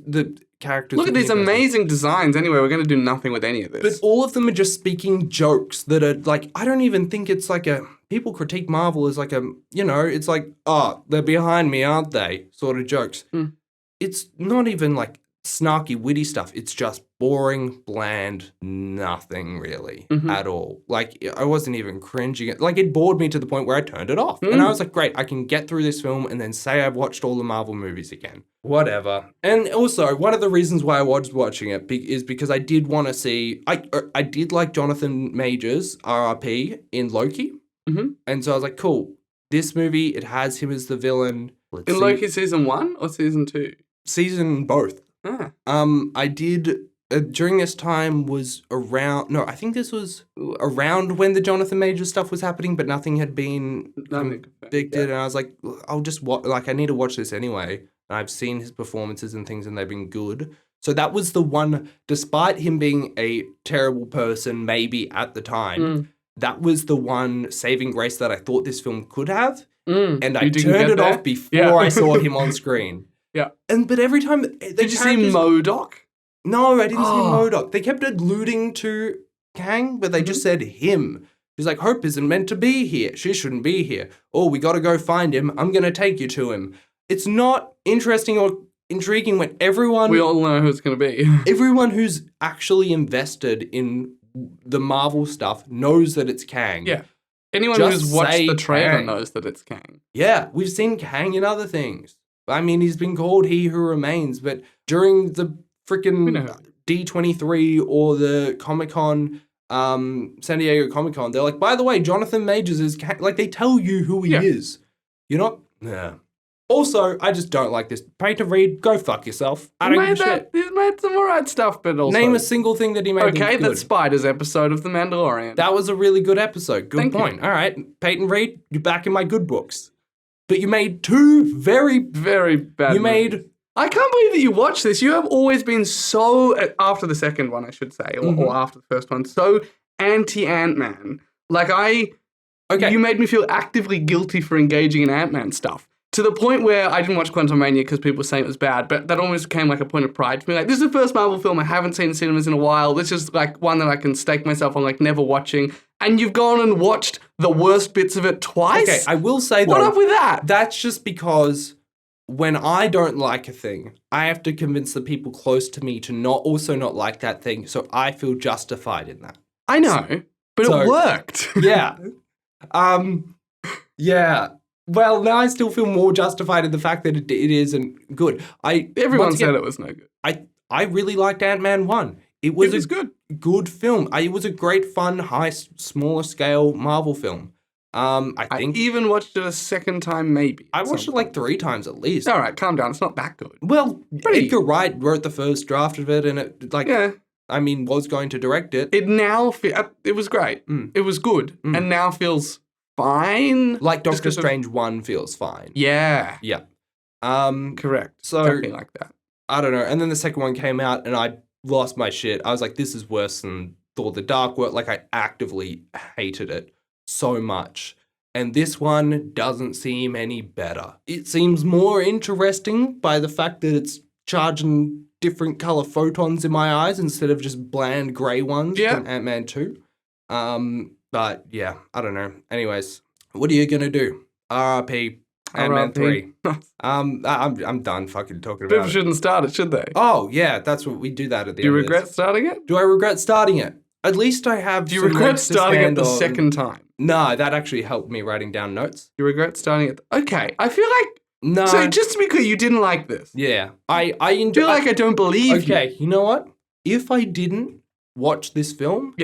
Look at these amazing designs. Anyway, we're going to do nothing with any of this. But all of them are just speaking jokes that are like, I don't even think it's like people critique Marvel as like it's like, oh, they're behind me, aren't they? Sort of jokes. It's not even like snarky, witty stuff. It's just boring, bland, nothing really at all. Like I wasn't even cringing. Like it bored me to the point where I turned it off. And I was like, great, I can get through this film and then say I've watched all the Marvel movies again. Whatever. And also, one of the reasons why I was watching it is because I did want to see... I did like Jonathan Majors, RRP, in Loki. And so I was like, cool. This movie, it has him as the villain. In Loki season 1 or season 2? Season both. I did... during this time was around... No, I think this was around when the Jonathan Majors stuff was happening, but nothing had been convicted. And I was like, I'll just watch... Like, I need to watch this anyway. And I've seen his performances and things and they've been good. So that was the one, despite him being a terrible person, maybe at the time, that was the one saving grace that I thought this film could have. And I turned it off before I saw him on screen. But every time... Did you see MODOK? No, I didn't see MODOK. They kept alluding to Kang, but they just said him. He's like, Hope isn't meant to be here. She shouldn't be here. Oh, we got to go find him. I'm going to take you to him. It's not interesting or intriguing when everyone... We all know who it's going to be. Everyone who's actually invested in the Marvel stuff knows that it's Kang. Yeah. Anyone who's watched the trailer knows that it's Kang. Yeah, we've seen Kang in other things. I mean, he's been called He Who Remains, but during the freaking D23 or the Comic-Con San Diego Comic-Con, they're like, by the way, Jonathan Majors is... Like, they tell you who he is. You're not... Yeah. Also, I just don't like this. Pay to read, go fuck yourself. I don't give a shit. He's made some alright stuff, but also... Name a single thing that he made Okay, that's good. that Spiders episode of The Mandalorian. That was a really good episode. Good Thank point. you. All right, Peyton Reed, you're back in my good books. But you made two very... Very bad You movies. made... I can't believe that you watched this. You have always been so, after the second one, I should say, or after the first one, so anti-Ant-Man. Like, you made me feel actively guilty for engaging in Ant-Man stuff. To the point where I didn't watch Quantumania because people were saying it was bad, but that almost became like a point of pride for me. Like, this is the first Marvel film I haven't seen in cinemas in a while. This is like one that I can stake myself on, like, never watching. And you've gone and watched the worst bits of it twice? Okay, I will say, though... What up with that? That's just because... When I don't like a thing, I have to convince the people close to me to not like that thing, so I feel justified in that. I know, but it worked. Yeah. Yeah. Well, now I still feel more justified in the fact that it isn't good. Everyone said it was no good. I really liked Ant-Man 1. It was a good film. It was a great, fun, smaller scale Marvel film. I even watched it a second time, maybe. I watched it like 3 times at least. All right, calm down. It's not that good. Well, Edgar Wright wrote the first draft of it, and it was going to direct it. It now it was great. It was good, and now feels fine. Like Doctor Strange 1 feels fine. Yeah. Yeah. Correct. So something like that. I don't know. And then the second one came out, and I lost my shit. I was like, this is worse than Thor: The Dark World. Like, I actively hated it so much. And this one doesn't seem any better. It seems more interesting by the fact that it's charging different color photons in my eyes instead of just bland gray ones from Ant-Man 2. But yeah, I don't know. Anyways, what are you gonna do? R.I.P. Ant-Man 3. I'm done fucking talking about it. People shouldn't start it, should they? Oh, yeah, that's what we do that at the end. Do you regret starting it? Do I regret starting it? At least I have. Do you regret starting it the second time? No, that actually helped me writing down notes. Do you regret starting it? Okay, I feel like. No. So just to be clear, you didn't like this. Yeah, I enjoy. Feel like I don't believe you. Okay, you know what? If I didn't watch this film,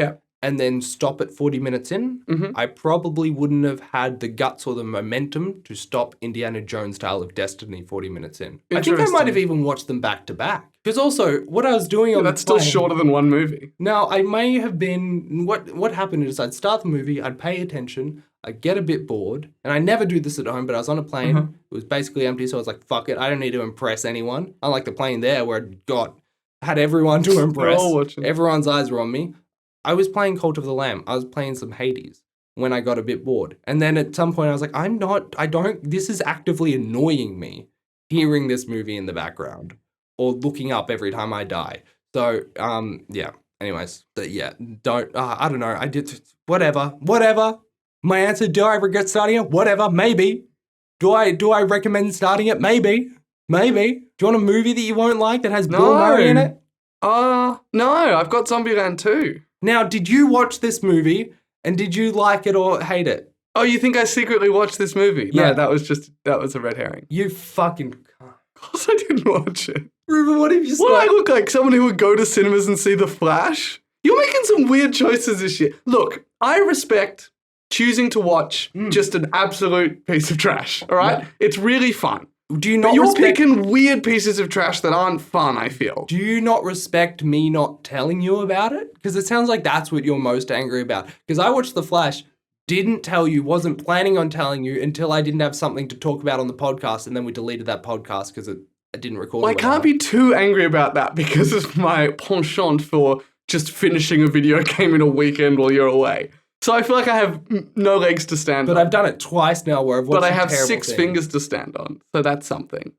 and then stop at 40 minutes in, I probably wouldn't have had the guts or the momentum to stop Indiana Jones Tale of Destiny 40 minutes in. I think I might have even watched them back to back. Because also, what I was doing on that's still shorter than one movie. Now, I may have been... What happened is I'd start the movie, I'd pay attention, I'd get a bit bored, and I never do this at home, but I was on a plane, it was basically empty, so I was like, fuck it, I don't need to impress anyone. Unlike the plane there, where I had everyone to impress. Everyone's eyes were on me. I was playing Cult of the Lamb. I was playing some Hades when I got a bit bored. And then at some point I was like, this is actively annoying me, hearing this movie in the background or looking up every time I die. So, yeah. Anyways, I don't know. I did, whatever. My answer, do I regret starting it? Whatever, maybe. Do I recommend starting it? Maybe. Do you want a movie that you won't like that has Bill Murray in it? No, I've got Zombieland 2. Now, did you watch this movie, and did you like it or hate it? Oh, you think I secretly watched this movie? Yeah. No, that was a red herring. You fucking... Of course I didn't watch it. Reuben, what have you... What do I look like? Someone who would go to cinemas and see The Flash? You're making some weird choices this year. Look, I respect choosing to watch just an absolute piece of trash, all right? Yeah. It's really fun. Do you not but you're picking weird pieces of trash that aren't fun, I feel. Do you not respect me not telling you about it? Because it sounds like that's what you're most angry about. Because I watched The Flash, didn't tell you, wasn't planning on telling you until I didn't have something to talk about on the podcast, and then we deleted that podcast because I didn't record it. Well, I can't be too angry about that because of my penchant for just finishing a video game in a weekend while you're away. So I feel like I have no legs to stand on. But I've done it twice now where I've watched. But I have 6 fingers to stand on, so that's something.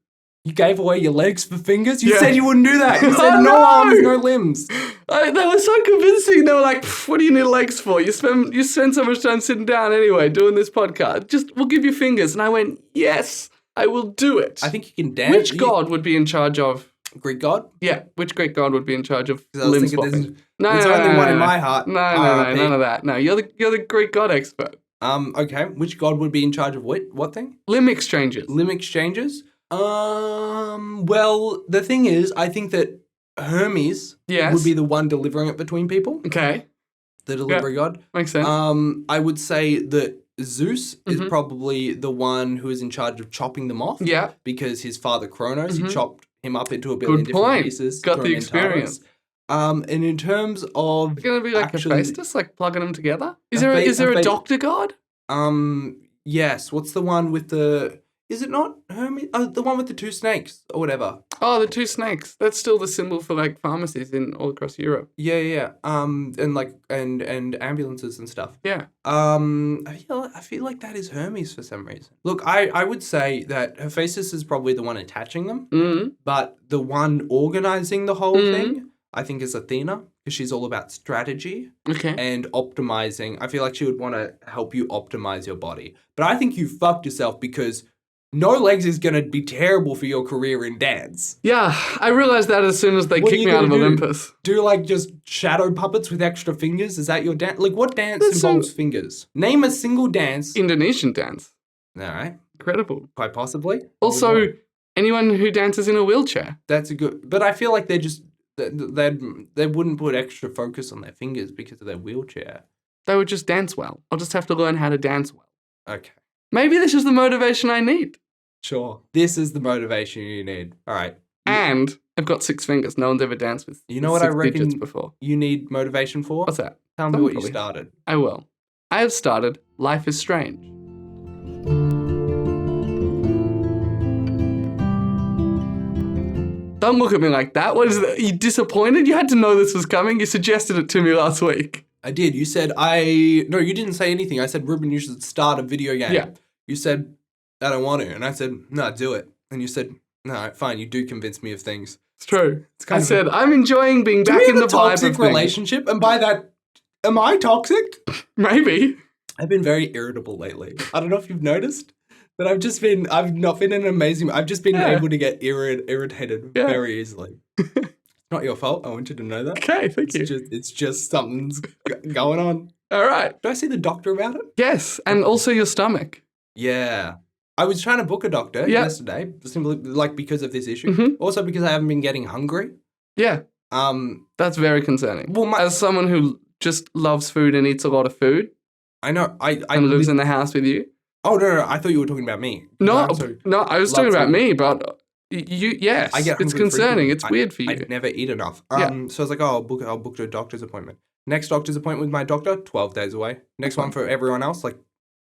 You gave away your legs for fingers? You said you wouldn't do that. You said no arms, no limbs. They were so convincing. They were like, what do you need legs for? You spend so much time sitting down anyway, doing this podcast. We'll give you fingers. And I went, yes, I will do it. I think you can dance. Which god would be in charge of... Greek god? Yeah, which Greek god would be in charge of limb swapping? There's only one in my heart. No, none of that. No, you're the Greek god expert. Okay. Which god would be in charge of what thing? Limb exchanges. Limb exchanges? Well, the thing is, I think that Hermes would be the one delivering it between people. Okay. the delivery god. Makes sense. I would say that Zeus is probably the one who is in charge of chopping them off. Yeah. Because his father Kronos, he chopped him up into a billion different pieces. Got the experience. And in terms of... It's going to be like Hephaestus, like plugging them together? Is there a doctor god? Yes. What's the one with the... Is it not Hermes? Oh, the one with the 2 snakes or whatever. Oh, the 2 snakes. That's still the symbol for like pharmacies in all across Europe. Yeah. And like and ambulances and stuff. Yeah. I feel like that is Hermes for some reason. Look, I would say that Hephaestus is probably the one attaching them, but the one organizing the whole thing, I think, is Athena, because she's all about strategy and optimizing. I feel like she would want to help you optimize your body. But I think you fucked yourself because no legs is going to be terrible for your career in dance. Yeah, I realized that as soon as they kicked me out of Olympus. Do like just shadow puppets with extra fingers? Is that your dance? Like what dance involves fingers? Name a single dance. Indonesian dance. All right. Incredible. Quite possibly. Also, anyone who dances in a wheelchair. That's a good... But I feel like they're just... They wouldn't put extra focus on their fingers because of their wheelchair. They would just dance well. I'll just have to learn how to dance well. Okay. Maybe this is the motivation I need. Sure. This is the motivation you need. All right. And I've got 6 fingers. No one's ever danced with You know what I reckon before. You need motivation for? What's that? Tell me what you started. I will. I have started Life is Strange. Don't look at me like that. What is that? Are you disappointed? You had to know this was coming. You suggested it to me last week. I did. You said No, you didn't say anything. I said, Reuben, you should start a video game. Yeah. You said, I don't want to. And I said, no, do it. And you said, no, fine, you do convince me of things. It's true. I said, I'm enjoying being back in the vibe of toxic relationship? And by that, am I toxic? Maybe. I've been very irritable lately. I don't know if you've noticed, but I've just been able to get irritated very easily. Not your fault. I want you to know that. Okay, thank you. It's just something's going on. All right. Did I see the doctor about it? Yes, and also your stomach. Yeah. I was trying to book a doctor yesterday, simply like because of this issue. Also because I haven't been getting hungry. Yeah. That's very concerning. Well, as someone who just loves food and eats a lot of food. I know. I lives in the house with you. Oh, no. I thought you were talking about me. No, I was talking about me, but yes, it's concerning. It's weird for you. I never eat enough. So I was like, I'll book a doctor's appointment. Next doctor's appointment with my doctor, 12 days away. Next one for everyone else, like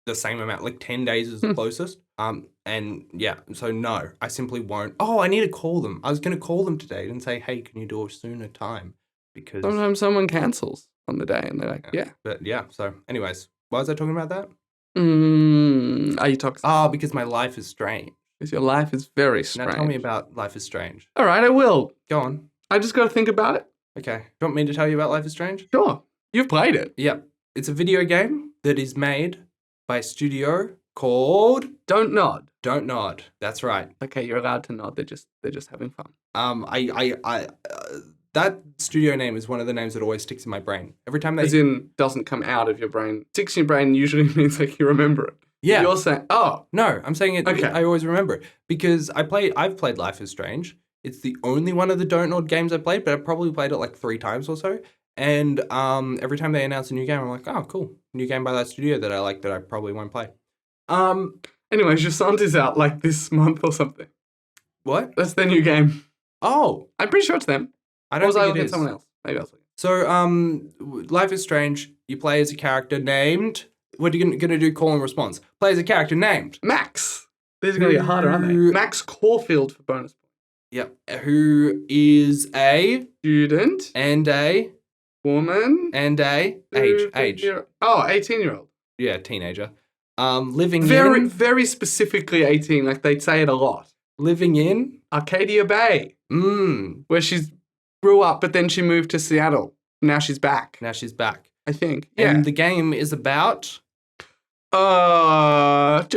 the same amount, like 10 days is the closest. And yeah, so no, I simply won't. Oh, I need to call them. I was going to call them today and say, hey, can you do a sooner time? Because sometimes someone cancels on the day and they're like, yeah. But yeah, so anyways, why was I talking about that? Are you toxic? Because my life is strange. Because your life is very strange. Now tell me about Life is Strange. All right, I will. Go on. I just got to think about it. Okay. Do you want me to tell you about Life is Strange? Sure. You've played it. Yep. It's a video game that is made by a studio called Don't Nod. Don't Nod. That's right. Okay, you're allowed to nod. They're just having fun. That studio name is one of the names that always sticks in my brain. Every time As in, doesn't come out of your brain. Sticks in your brain usually means like you remember it. Yeah. You're saying, oh. No, I'm saying it. Okay. I always remember it because I've played Life is Strange. It's the only one of the Don't Nod games I've played, but I've probably played it like 3 times or so. And every time they announce a new game, I'm like, oh, cool. New game by that studio that I like that I probably won't play. Anyways, your Sont is out like this month or something. What? That's their new game. Oh. I'm pretty sure it's them. I don't think it is. Someone else. Maybe else. So, Life is Strange. You play as a character named... What are you going to do? Call and response. Play as a character named... Max. These are going to get harder, aren't they? Max Caulfield for bonus points. Yep. Who is a... student. And a... woman. And a... Age. 18-year-old. Yeah, teenager. Living very specifically 18. Like, they say it a lot. Living in... Arcadia Bay. Where she grew up, but then she moved to Seattle. Now she's back. I think. Yeah. And the game is about...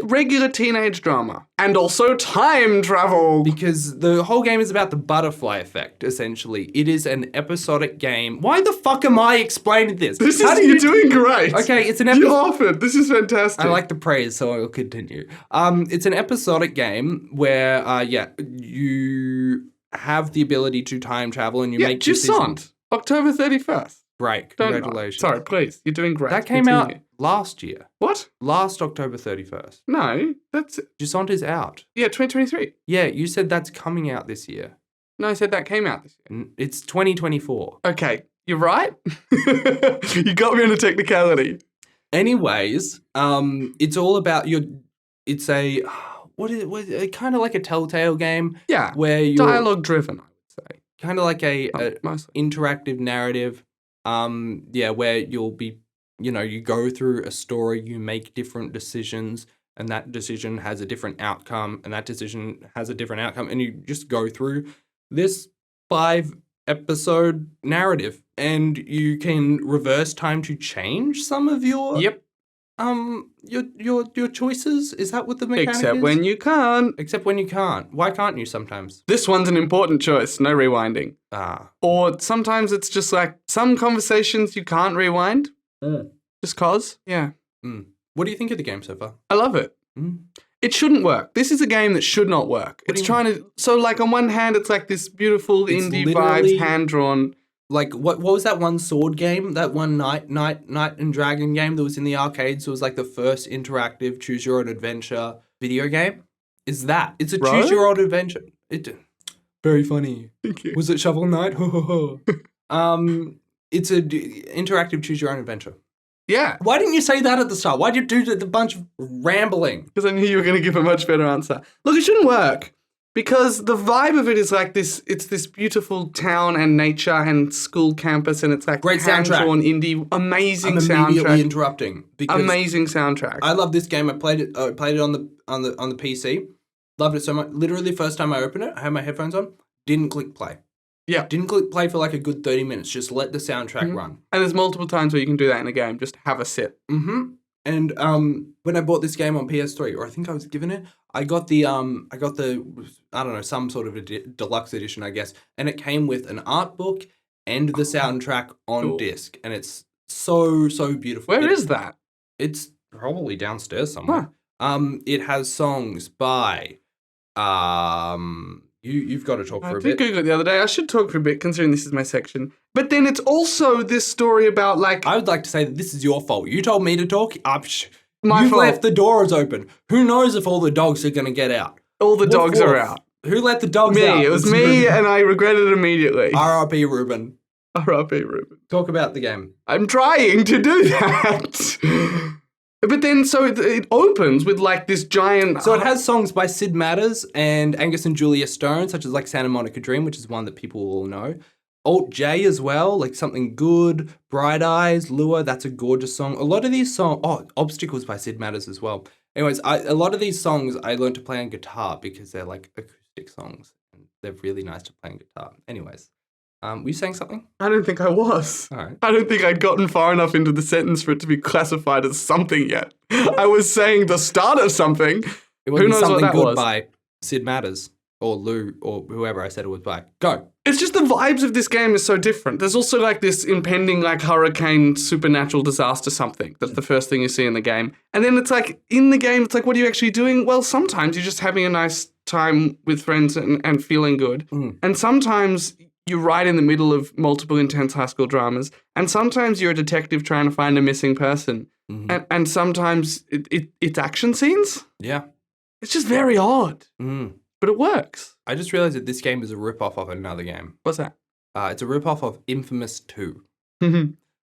regular teenage drama. And also time travel. Because the whole game is about the butterfly effect, essentially. It is an episodic game. Why the fuck am I explaining this? You're doing great. Okay, it's an episode. You offered. This is fantastic. I like the praise, so I will continue. It's an episodic game where, you have the ability to time travel and you make decisions. October 31st. Great. Congratulations. Sorry, please. You're doing great. That came out last year. What? Last October 31st. No, that's... Jusant is out. Yeah, 2023. Yeah, you said that's coming out this year. No, I said that came out this year. It's 2024. Okay, you're right. You got me on a technicality. Anyways, it's all about it's a... What is it? Kind of like a Telltale game. Yeah, where you're dialogue driven, I would say. Kind of like a mostly interactive narrative. Where you'll be, you go through a story, you make different decisions, and that decision has a different outcome, and that decision has a different outcome, and you just go through this 5-episode narrative, and you can reverse time to change some of your your choices. Is that what the mechanic Except is? when you can't. Except when you can't. Why can't you sometimes? This one's an important choice. No rewinding. Or sometimes it's just like some conversations you can't rewind. Just cause. Yeah. What do you think of the game so far? I love it. It shouldn't work. This is a game that should not work. It's trying to... So like on one hand, it's like this beautiful indie vibes, hand-drawn... Like, what was that one sword game? That one Knight and Dragon game that was in the arcades? It was like the first interactive choose-your-own-adventure video game. Is that? It's a choose-your-own-adventure. Very funny. Thank you. Was it Shovel Knight? It's a interactive choose-your-own-adventure. Yeah. Why didn't you say that at the start? Why did you do the bunch of rambling? Because I knew you were going to give a much better answer. Look, it shouldn't work. Because the vibe of it is like this, it's this beautiful town and nature and school campus, and it's like great soundtrack, hand-drawn indie, amazing soundtrack. I'm immediately interrupting because amazing soundtrack. I love this game. I played it on the PC. Loved it so much. Literally, first time I opened it, I had my headphones on. Didn't click play. Yeah, didn't click play for like a good 30 minutes. Just let the soundtrack run. And there's multiple times where you can do that in a game. Just have a sit. And when I bought this game on PS3, or I think I was given it, I got the I don't know, some sort of a deluxe edition, I guess, and it came with an art book and the soundtrack on disc, and it's so beautiful. Where is that? It's probably downstairs somewhere. It has songs by You've got to talk for a bit. I did Google it the other day. I should talk for a bit, considering this is my section. But then it's also this story about, like... I would like to say that this is your fault. You told me to talk. My fault. Left the doors open. Who knows if all the dogs are going to get out? All the dogs are out. Who let the dogs out? Me. It was me, and I regretted it immediately. R.I.P. Reuben. R.I.P. Reuben. Talk about the game. I'm trying to do that. But then, so it opens with like this giant... So it has songs by Sid Matters and Angus and Julia Stone, such as like Santa Monica Dream, which is one that people will know. Alt J as well, like Something Good, Bright Eyes, Lure, that's a gorgeous song. A lot of these songs... Oh, Obstacles by Sid Matters as well. Anyways, a lot of these songs I learned to play on guitar because they're like acoustic songs. And they're really nice to play on guitar. Anyways. Were you saying something? I don't think I was. All right. I don't think I'd gotten far enough into the sentence for it to be classified as something yet. I was saying the start of something. It wasn't Who knows Something what that Good was? by Sid Matters or Lou or whoever I said it was by. Go. It's just the vibes of this game is so different. There's also like this impending like hurricane, supernatural disaster something. That's the first thing you see in the game. And then it's like, in the game, it's like, what are you actually doing? Well, sometimes you're just having a nice time with friends and feeling good. And sometimes... you're right in the middle of multiple intense high school dramas, and sometimes you're a detective trying to find a missing person, and sometimes it's action scenes. Yeah. It's just very odd, but it works. I just realized that this game is a rip-off of another game. What's that? It's a rip-off of Infamous 2,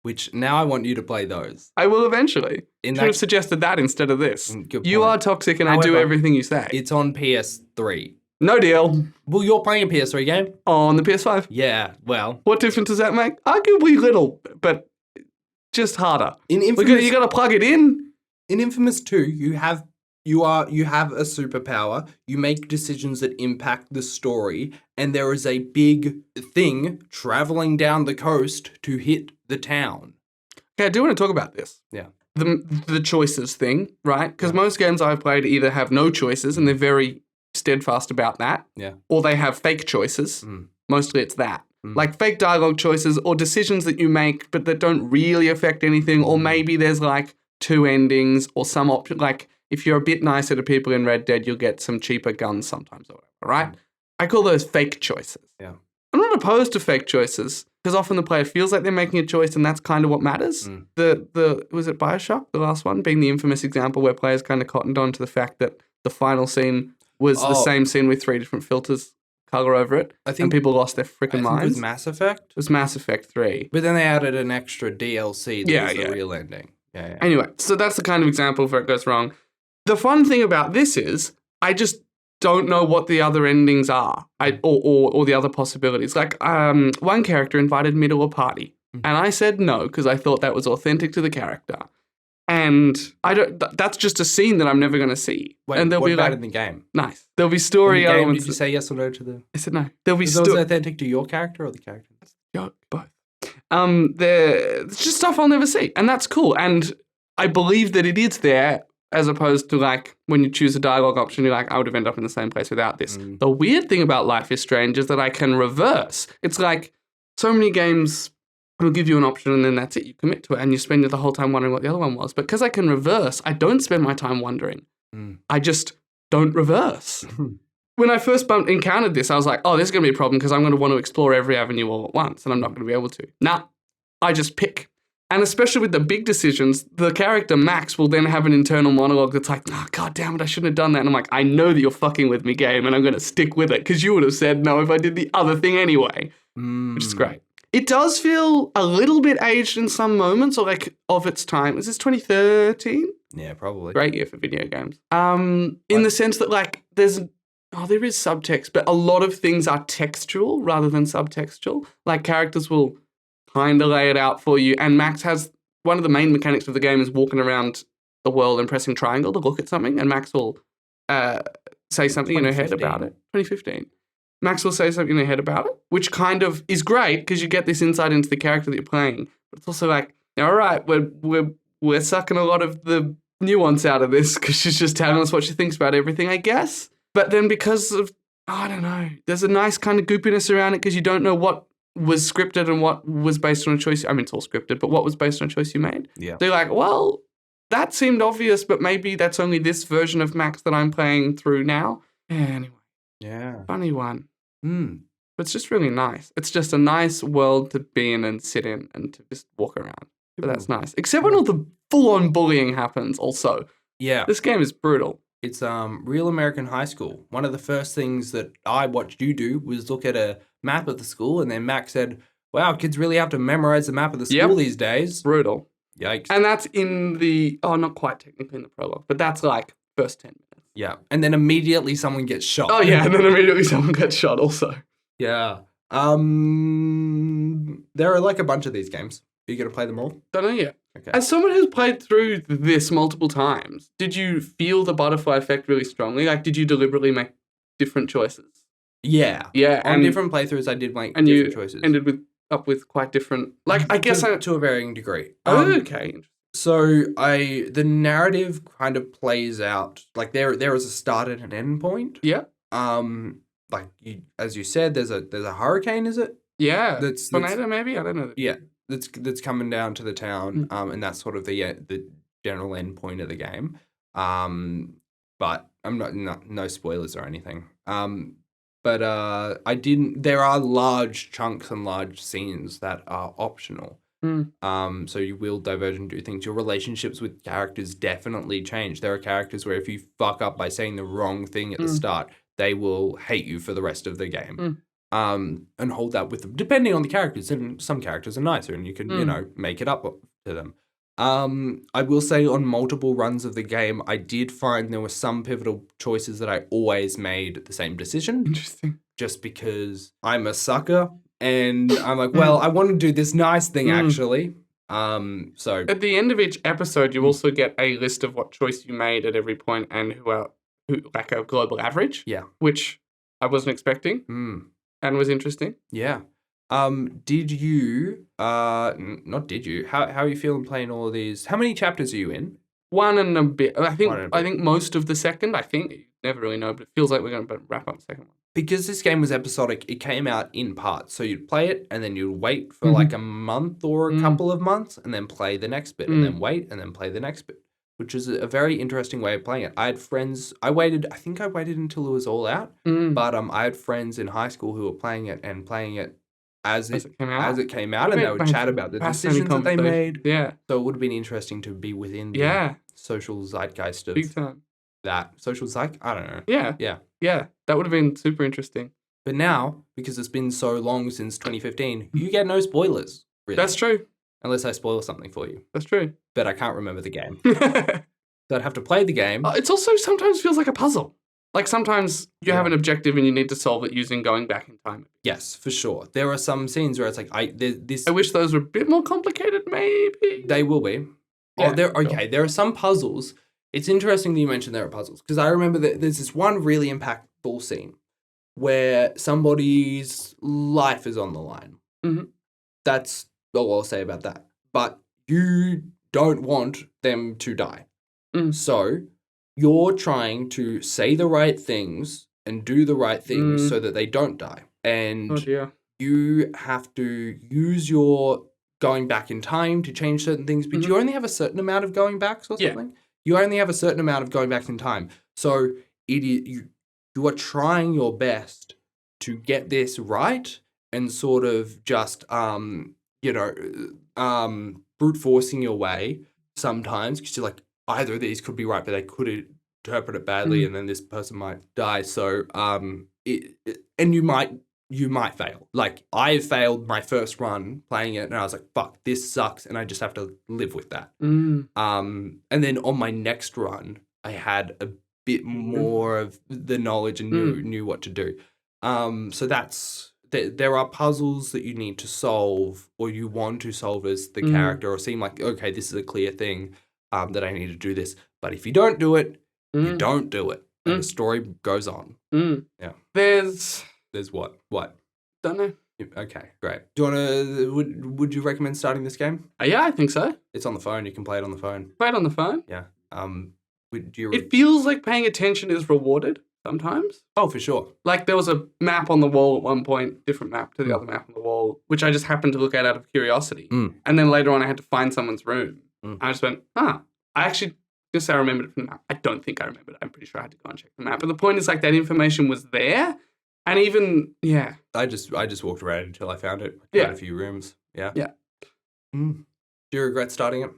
which now I want you to play those. I will eventually. You should have suggested that instead of this. You are toxic and however, I do everything you say. It's on PS3. No deal. Well, you're playing a PS3 game? On the PS5. Yeah, well. What difference does that make? Arguably little, but just harder. In Infamous, you got to plug it in. In Infamous 2, you have a superpower, you make decisions that impact the story, and there is a big thing traveling down the coast to hit the town. Okay, I do want to talk about this. Yeah. The choices thing, right? Because most games I've played either have no choices, and they're very... steadfast about that, or they have fake choices. Mostly it's that. Like fake dialogue choices or decisions that you make but that don't really affect anything, or maybe there's like two endings or some option. Like if you're a bit nicer to people in Red Dead, you'll get some cheaper guns sometimes or whatever, right? I call those fake choices. Yeah. I'm not not opposed to fake choices because often the player feels like they're making a choice and that's kind of what matters. Was it BioShock, the last one, being the infamous example where players kind of cottoned on to the fact that the final scene was the same scene with 3 different filters color over it, and people lost their freaking minds. It was Mass Effect? It was Mass Effect 3. But then they added an extra DLC that was the real ending. Yeah. Anyway, so that's the kind of example where it goes wrong. The fun thing about this is I just don't know what the other endings are or the other possibilities. Like one character invited me to a party and I said no because I thought that was authentic to the character. And that's just a scene that I'm never going to see. Wait, and what about in the game? Nice. There'll be story elements. Did you say yes or no to the... I said no. There'll be was it authentic to your character or the character? Both. There's just stuff I'll never see. And that's cool. And I believe that it is there as opposed to like when you choose a dialogue option, you're like, I would have ended up in the same place without this. The weird thing about Life is Strange is that I can reverse. It's like so many games will give you an option and then that's it. You commit to it and you spend the whole time wondering what the other one was. But because I can reverse, I don't spend my time wondering. I just don't reverse. When I first encountered this, I was like, oh, this is going to be a problem because I'm going to want to explore every avenue all at once and I'm not going to be able to. Nah, I just pick. And especially with the big decisions, the character Max will then have an internal monologue that's like, oh, God damn it, I shouldn't have done that. And I'm like, I know that you're fucking with me, game, and I'm going to stick with it because you would have said no if I did the other thing anyway, which is great. It does feel a little bit aged in some moments or like of its time. Is this 2013? Yeah, probably. Great year for video games. In the sense that like there is subtext, but a lot of things are textual rather than subtextual. Like characters will kind of lay it out for you. And Max has one of the main mechanics of the game is walking around the world and pressing triangle to look at something. And Max will say something in her head about it. 2015. Max will say something in her head about it, which kind of is great because you get this insight into the character that you're playing. But it's also like, all right, we're sucking a lot of the nuance out of this because she's just telling us what she thinks about everything, I guess. But then because of, I don't know, there's a nice kind of goopiness around it because you don't know what was scripted and what was based on a choice. I mean, it's all scripted, but what was based on a choice you made? Yeah. They're like, well, that seemed obvious, but maybe that's only this version of Max that I'm playing through now. Yeah, anyway. Yeah. Funny one. But it's just really nice. It's just a nice world to be in and sit in and to just walk around. But that's nice. Except when all the full-on bullying happens also. Yeah. This game is brutal. It's Real American High School. One of the first things that I watched you do was look at a map of the school, and then Max said, wow, kids really have to memorize the map of the school these days. Brutal. Yikes. And that's in the, not quite technically in the prologue, but that's like first 10 minutes. Yeah. And then immediately someone gets shot. Oh, yeah. And then immediately someone gets shot also. Yeah. There are like a bunch of these games. Are you going to play them all? Don't know yet. Okay. As someone who's played through this multiple times, did you feel the butterfly effect really strongly? Like, did you deliberately make different choices? Yeah. Yeah. On different playthroughs, I did make different choices. And ended up with quite different, like, I guess to a varying degree. Okay. So the narrative kind of plays out, like there is a start and an end point. Yeah. Like as you said, there's a hurricane, is it? Yeah. That's tornado, maybe? I don't know. Yeah. That's coming down to the town. And that's sort of the general end point of the game. But I'm no spoilers or anything. But there are large chunks and large scenes that are optional. So you will diverge and do things. Your relationships with characters definitely change. There are characters where if you fuck up by saying the wrong thing at the start, they will hate you for the rest of the game. And hold that with them, depending on the characters. And some characters are nicer and you can, make it up to them. I will say on multiple runs of the game, I did find there were some pivotal choices that I always made the same decision. Interesting. Just because I'm a sucker. And I'm like, well, I want to do this nice thing, actually. So at the end of each episode, you also get a list of what choice you made at every point and who like a global average. Yeah. Which I wasn't expecting and was interesting. Yeah. Did you, not did you, how are you feeling playing all of these? How many chapters are you in? One and a bit. I think most of the second, You never really know, but it feels like we're going to wrap up the second one. Because this game was episodic, it came out in parts. So you'd play it and then you'd wait for like a month or a couple of months and then play the next bit and then wait and then play the next bit, which is a very interesting way of playing it. I had friends, I waited until it was all out, but I had friends in high school who were playing it as it came out, I and mean, they would chat about the fascinating decisions that they made. Yeah. So it would have been interesting to be within the social zeitgeist of big time. that. Social zeitgeist? I don't know. Yeah. Yeah. Yeah. That would have been super interesting. But now, because it's been so long since 2015, you get no spoilers, really. That's true. Unless I spoil something for you. That's true. But I can't remember the game. So I'd have to play the game. It's also sometimes feels like a puzzle. Like sometimes you have an objective and you need to solve it using going back in time. Yes, for sure. There are some scenes where it's like, I wish those were a bit more complicated, maybe. They will be. Yeah, there are some puzzles. It's interesting that you mentioned there are puzzles, because I remember that there's this one really impactful scene where somebody's life is on the line. Mm-hmm. That's all I'll say about that. But you don't want them to die. Mm. So you're trying to say the right things and do the right things so that they don't die. And you have to use your going back in time to change certain things, but you only have a certain amount of going backs or something. You only have a certain amount of going backs in time. So you are trying your best to get this right and sort of just brute forcing your way sometimes, because you're like, either of these could be right, but they could interpret it badly, and then this person might die. So, and you might fail. Like, I failed my first run playing it, and I was like, "Fuck, this sucks," and I just have to live with that. And then on my next run, I had a bit more of the knowledge and knew what to do. So there are puzzles that you need to solve, or you want to solve as the character, or seem like, okay, this is a clear thing. That I need to do this. But if you don't do it, you don't do it. And the story goes on. Yeah. There's what? What? Don't know. Okay, great. Do you want to, would you recommend starting this game? Yeah, I think so. It's on the phone. You can play it on the phone. Play it on the phone? Yeah. It feels like paying attention is rewarded sometimes. Oh, for sure. Like there was a map on the wall at one point, different map to the other map on the wall, which I just happened to look at out of curiosity. And then later on I had to find someone's room. I just went, I actually guess I remembered it from the map. I don't think I remembered it. I'm pretty sure I had to go and check the map. But the point is, like, that information was there. And even, I just walked around until I found it. I found a few rooms. Yeah. Yeah. Do you regret starting it?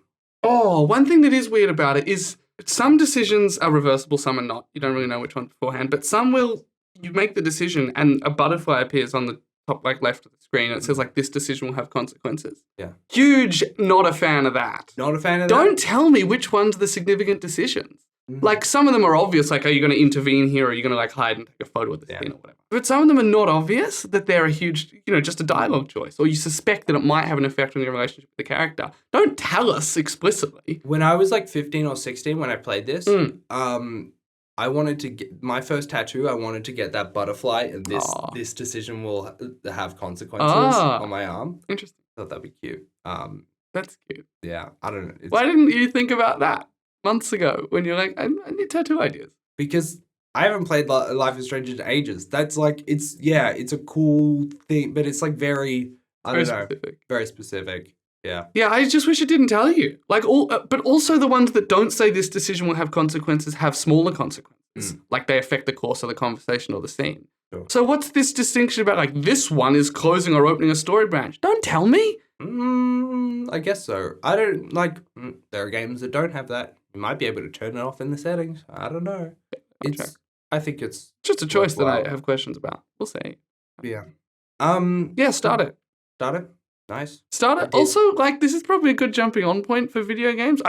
Oh, one thing that is weird about it is some decisions are reversible, some are not. You don't really know which one beforehand. But some you make the decision and a butterfly appears on the top, like, left of the screen. And it says, like, this decision will have consequences. Yeah. Huge, not a fan of that. Not a fan of Don't tell me which one's the significant decisions. Like, some of them are obvious, like, are you going to intervene here, or are you going to, like, hide and take a photo of the scene or whatever. But some of them are not obvious, that they're a huge, just a dialogue choice, or you suspect that it might have an effect on your relationship with the character. Don't tell us explicitly. When I was, like, 15 or 16 when I played this, I wanted to get my first tattoo. I wanted to get that butterfly, and this decision will have consequences on my arm. Interesting. I thought that'd be cute. That's cute. Yeah, I don't know. Why didn't you think about that months ago when you're like, I need tattoo ideas? Because I haven't played Life is Strange in ages. That's like, it's a cool thing, but it's like very specific. Very specific. Yeah. Yeah, I just wish it didn't tell you. Like but also the ones that don't say this decision will have consequences have smaller consequences. Like they affect the course of the conversation or the scene. Sure. So what's this distinction about, like, this one is closing or opening a story branch? Don't tell me. I guess so. I don't, like, there are games that don't have that. You might be able to turn it off in the settings. I don't know. I think it's just a choice that I have questions about. We'll see. Yeah. Yeah, start it. Start it? Nice. Start it. Also, like, this is probably a good jumping on point for video games.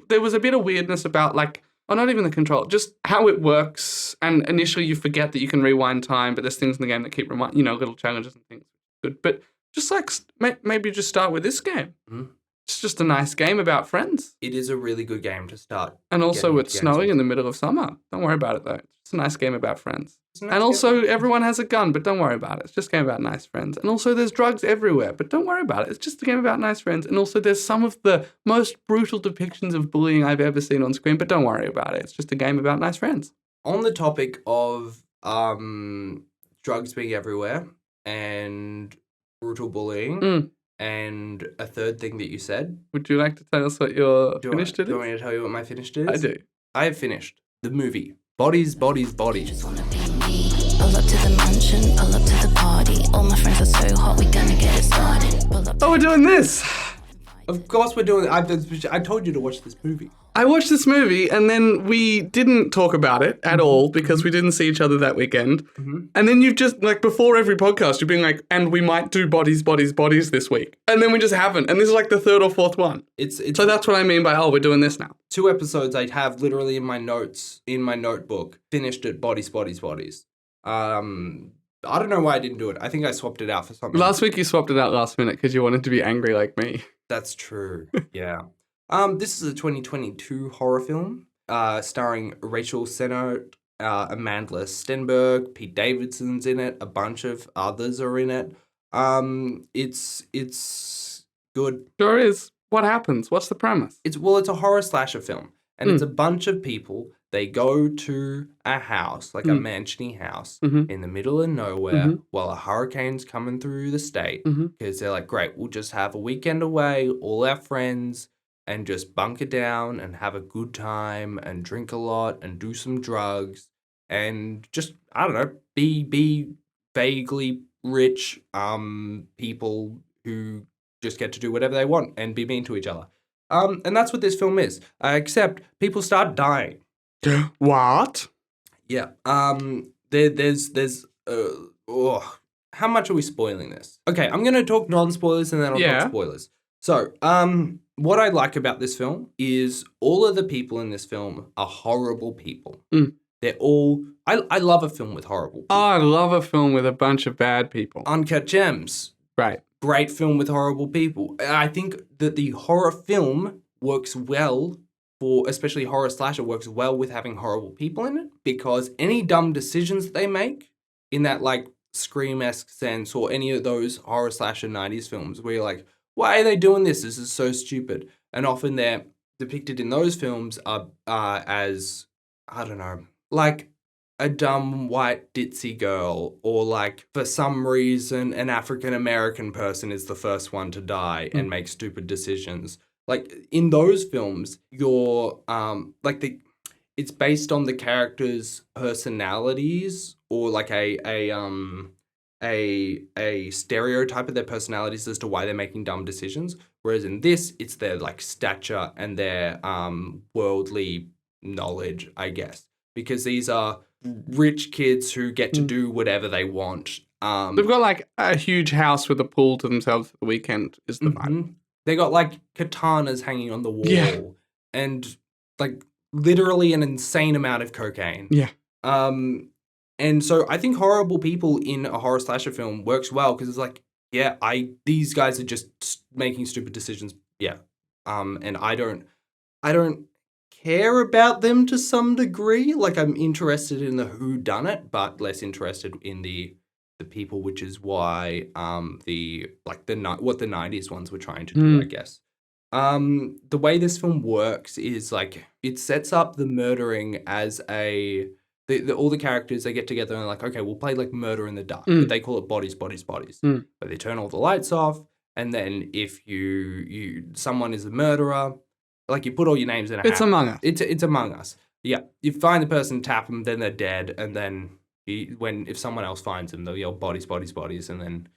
There was a bit of weirdness about, like, not even the control, just how it works. And initially you forget that you can rewind time, but there's things in the game that keep little challenges and things. Good. But just, like, maybe just start with this game. It's just a nice game about friends. It is a really good game to start. And also it's snowing in the middle of summer. Don't worry about it, though. It's a nice game about friends. And also everyone has a gun, but don't worry about it. It's just a game about nice friends. And also there's drugs everywhere, but don't worry about it. It's just a game about nice friends. And also there's some of the most brutal depictions of bullying I've ever seen on screen, but don't worry about it. It's just a game about nice friends. On the topic of drugs being everywhere and brutal bullying, and a third thing that you said. Would you like to tell us what your finished it is? Do you want me to tell you what my finished is? I do. I have finished the movie Bodies, Bodies, Bodies. Pull up to the mansion, pull up to the party. All my friends are so hot, we gonna get it started. Pull up. Oh, we're doing this. Of course we're doing it. I told you to watch this movie. I watched this movie and then we didn't talk about it at all because we didn't see each other that weekend. And then you've just, like, before every podcast, you've been like, and we might do bodies this week. And then we just haven't. And this is like the third or fourth one. So that's what I mean by, we're doing this now. 2 episodes I have literally in my notes, in my notebook, finished it, bodies. I don't know why I didn't do it. I think I swapped it out for something. Last week you swapped it out last minute because you wanted to be angry like me. That's true. Yeah. This is a 2022 horror film starring Rachel Sennott, Amanda Stenberg, Pete Davidson's in it, a bunch of others are in it. It's good. Sure is. What happens? What's the premise? It's a horror slasher film, and it's a bunch of people. They go to a house, like a mansion-y house, in the middle of nowhere while a hurricane's coming through the state. Because they're like, great, we'll just have a weekend away, all our friends, and just bunker down and have a good time and drink a lot and do some drugs and just, I don't know, be vaguely rich people who just get to do whatever they want and be mean to each other. And that's what this film is, except people start dying. What? Yeah. There's how much are we spoiling this? Okay, I'm gonna talk non-spoilers and then I'll talk spoilers. So, what I like about this film is all of the people in this film are horrible people. They're all. I love a film with horrible people. Oh, I love a film with a bunch of bad people. Uncut Gems. Right. Great film with horrible people. I think that the horror film works well. Especially horror slasher works well with having horrible people in it, because any dumb decisions that they make in that, like, Scream-esque sense, or any of those horror slasher 90s films where you're like, why are they doing this? This is so stupid. And often they're depicted in those films as, I don't know, like a dumb white ditzy girl, or like for some reason an African-American person is the first one to die and make stupid decisions. Like, in those films, you're, it's based on the characters' personalities, or like a stereotype of their personalities as to why they're making dumb decisions. Whereas in this, it's their, like, stature and their worldly knowledge, I guess. Because these are rich kids who get to do whatever they want. They've got, like, a huge house with a pool to themselves for the weekend, is the vibe. They got, like, katanas hanging on the wall and, like, literally an insane amount of cocaine. Yeah. And so I think horrible people in a horror slasher film works well, because it's like, these guys are just making stupid decisions. Yeah. And I don't care about them to some degree. Like, I'm interested in the whodunit, but less interested in the people, which is why what the 90s ones were trying to do, I guess. The way this film works is, like, it sets up the murdering as all the characters, they get together and like, okay, we'll play like murder in the dark, but they call it bodies. But they turn all the lights off, and then if someone is a murderer, like, you put all your names in a hat. It's Among Us. It's Among Us. Yeah, you find the person, tap them, then they're dead, and then if someone else finds them, they'll yell bodies, and then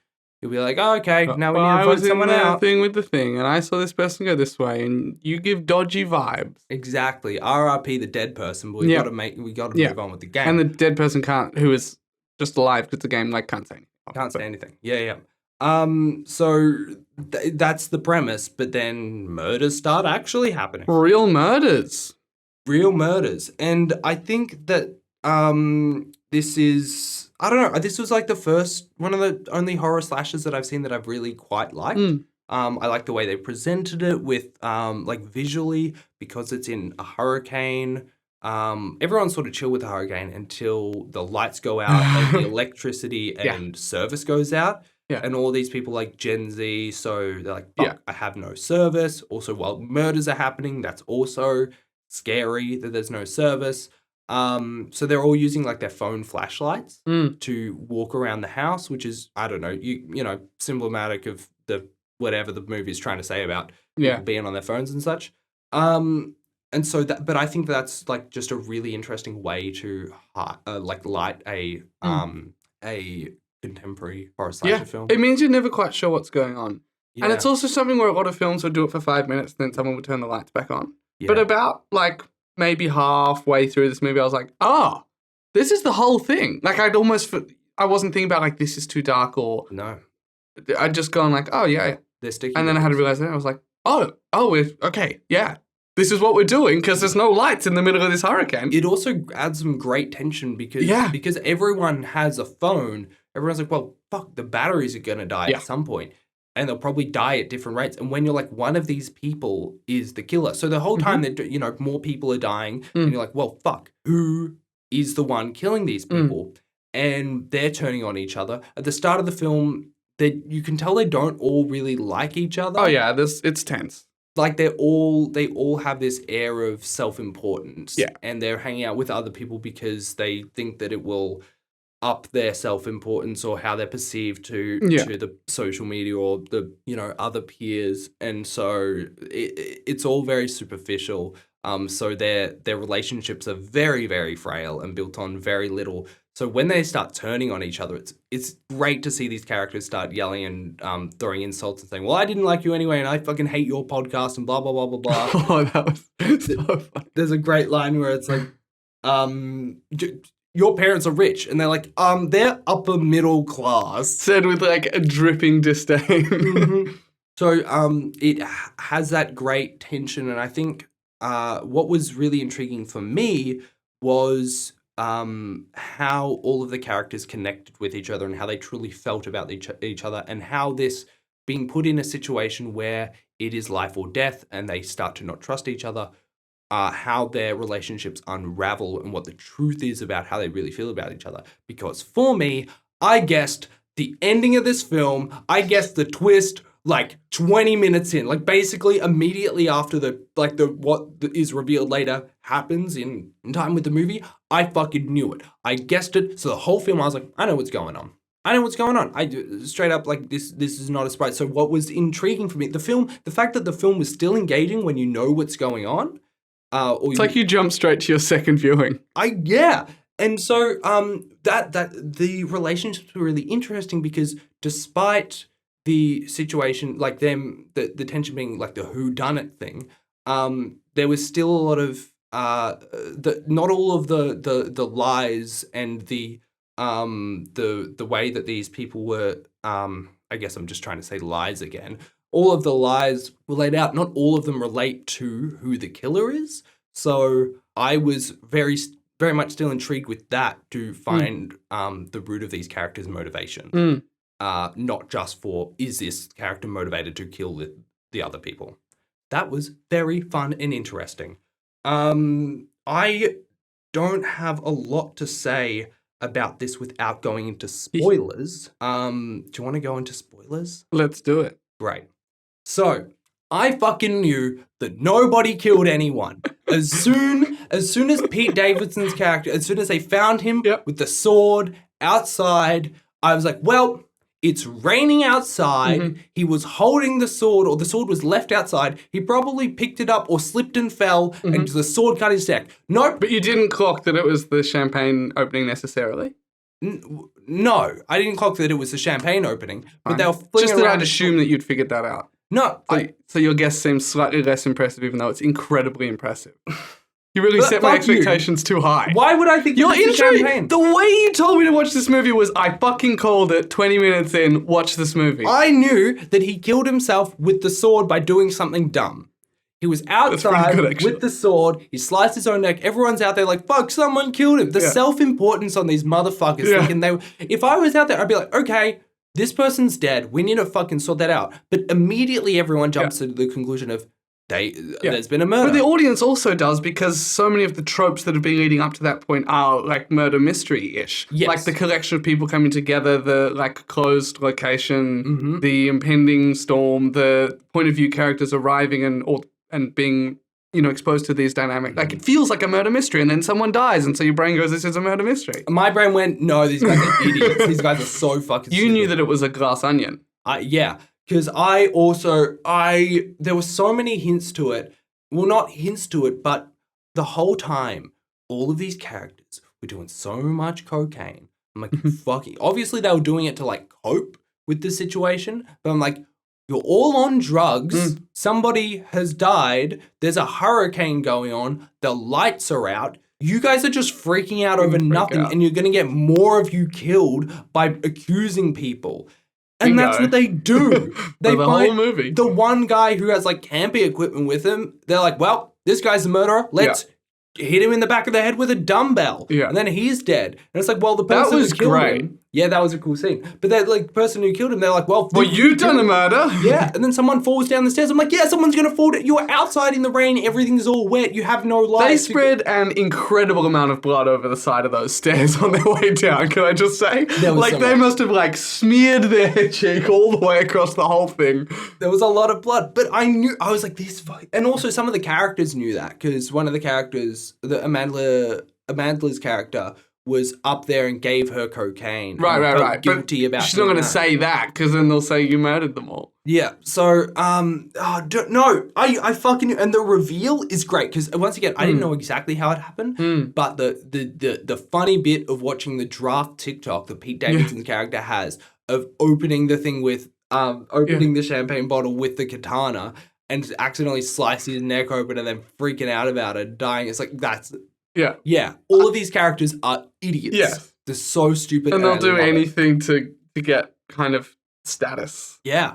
you'll be like, oh, okay, now we need to find someone out. I was in the thing with the thing, and I saw this person go this way, and you give dodgy vibes. Exactly. RIP the dead person, but we got to move on with the game. And the dead person who is just alive because the game, like, can't say anything. Can't say anything. Yeah. So that's the premise, but then murders start actually happening. Real murders. And I think that this is, I don't know, this was like one of the only horror slashers that I've seen that I've really quite liked. I like the way they presented it with, like, visually, because it's in a hurricane. Everyone's sort of chill with the hurricane until the lights go out and the electricity and service goes out. Yeah. And all these people, like, Gen Z, so they're like, I have no service. Also, while murders are happening, that's also scary that there's no service. So they're all using, like, their phone flashlights to walk around the house, which is, I don't know, you know, symptomatic of whatever the movie is trying to say about people being on their phones and such. And so but I think that's like just a really interesting way to like light a contemporary horror slasher film. It means you're never quite sure what's going on. Yeah. And it's also something where a lot of films would do it for 5 minutes, then someone would turn the lights back on. Yeah. But about like maybe halfway through this movie, I was like, oh, this is the whole thing. Like I wasn't thinking about like this is too dark or No. I'd just gone like, oh yeah. They're sticking. And then I had to realize that I was like, okay, yeah. This is what we're doing because there's no lights in the middle of this hurricane. It also adds some great tension because everyone has a phone. Everyone's like, well, fuck, the batteries are going to die at some point. And they'll probably die at different rates. And when you're like, one of these people is the killer. So the whole time that, more people are dying and you're like, well, fuck, who is the one killing these people? And they're turning on each other. At the start of the film, you can tell they don't all really like each other. Oh yeah, it's tense. Like they all have this air of self-importance. Yeah. And they're hanging out with other people because they think that it will up their self-importance or how they're perceived to the social media or the, other peers. And so it's all very superficial. So their relationships are very, very frail and built on very little. So when they start turning on each other, it's great to see these characters start yelling and throwing insults and saying, well, I didn't like you anyway and I fucking hate your podcast and blah, blah, blah, blah, blah. Oh, that was so funny. There's a great line where it's like, your parents are rich. And they're like, they're upper middle class. Said with like a dripping disdain. So it has that great tension. And I think what was really intriguing for me was how all of the characters connected with each other and how they truly felt about each other and how this being put in a situation where it is life or death and they start to not trust each other, how their relationships unravel and what the truth is about how they really feel about each other. Because for me, I guessed the ending of this film, I guessed the twist like 20 minutes in, like basically immediately after what is revealed later happens in time with the movie. I fucking knew it. I guessed it. So the whole film, I was like, I know what's going on. I straight up like this is not a surprise. So what was intriguing for me, the fact that the film was still engaging when you know what's going on. It's like you jump straight to your second viewing. And so that the relationships were really interesting because despite the situation, like them, the tension being like the whodunit thing, there was still a lot of not all of the lies and the way that these people were. I guess I'm just trying to say lies again. All of the lies were laid out. Not all of them relate to who the killer is. So I was very, very much still intrigued with that to find the root of these characters' motivation. Not just for, is this character motivated to kill the other people? That was very fun and interesting. I don't have a lot to say about this without going into spoilers. Do you want to go into spoilers? Let's do it. Great. So, I fucking knew that nobody killed anyone. As soon as Pete Davidson's character, as soon as they found him with the sword outside, I was like, well, it's raining outside. He was holding the sword, or the sword was left outside. He probably picked it up or slipped and fell, and the sword cut his neck. Nope. But you didn't clock that it was the champagne opening necessarily? No, I didn't clock that it was the champagne opening. But they were just that I'd assume that you'd figured that out. No. So your guess seems slightly less impressive, even though it's incredibly impressive. You really set my expectations too high. Why would I think your intro? The way you told me to watch this movie was, I fucking called it 20 minutes in, watch this movie. I knew that he killed himself with the sword by doing something dumb. He was outside with the sword. He sliced his own neck. Everyone's out there like, fuck, someone killed him. The self-importance on these motherfuckers thinking if I was out there, I'd be like, okay, this person's dead. We need to fucking sort that out. But immediately everyone jumps to the conclusion of, there's been a murder. But the audience also does, because so many of the tropes that have been leading up to that point are like murder mystery-ish. Yes. Like the collection of people coming together, the like closed location, the impending storm, the point of view characters arriving and being, exposed to these dynamics. Like it feels like a murder mystery, and then someone dies, and so your brain goes, this is a murder mystery. My brain went, no, these guys are idiots. These guys are so fucking stupid. You knew that it was a glass onion. Yeah. Because there were so many hints to it not hints to it, but the whole time, all of these characters were doing so much cocaine. I'm like, fucking, obviously they were doing it to like cope with the situation, but I'm like, you're all on drugs. Somebody has died. There's a hurricane going on. The lights are out. You guys are just freaking out over nothing, and you're going to get more of you killed by accusing people. And that's what they do. They the find whole movie. the one guy who has like camping equipment with him. They're like, well, this guy's a murderer. Let's hit him in the back of the head with a dumbbell. Yeah. And then he's dead. And it's like, well, the person who killed him. Yeah, that was a cool scene. But that like person who killed him, they're like, well, you done the murder. Yeah. And then someone falls down the stairs. I'm like, yeah, someone's going to fall down. You're outside in the rain. Everything's all wet. You have no light. They spread an incredible amount of blood over the side of those stairs on their way down, can I just say? Like, they must have, like, smeared their cheek all the way across the whole thing. There was a lot of blood. But I was like, this fuck. And also some of the characters knew that, because one of the characters, Amanda's character, was up there and gave her cocaine. Right. Guilty about she's not going to say that, because then they'll say you murdered them all. Yeah. So, no, I fucking, and the reveal is great, because once again, I didn't know exactly how it happened, but the funny bit of watching the draft TikTok that Pete Davidson's character has of opening the thing with, the champagne bottle with the katana and accidentally slicing his neck open and then freaking out about it, dying. It's like, that's... Yeah. All of these characters are idiots. Yeah. They're so stupid. And they'll do anything to get kind of status. Yeah.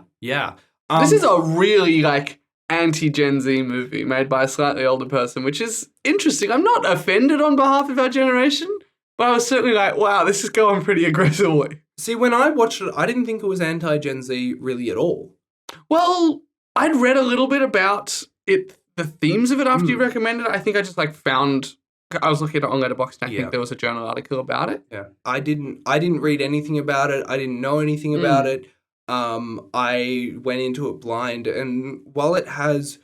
This is a really, like, anti-Gen Z movie made by a slightly older person, which is interesting. I'm not offended on behalf of our generation, but I was certainly like, wow, this is going pretty aggressively. See, when I watched it, I didn't think it was anti-Gen Z really at all. Well, I'd read a little bit about it, the themes of it after you recommended it. I think I just, like, I was looking at it on Letterboxd, and I think there was a journal article about it. Yeah. I didn't read anything about it. I didn't know anything about it. I went into it blind, and while it has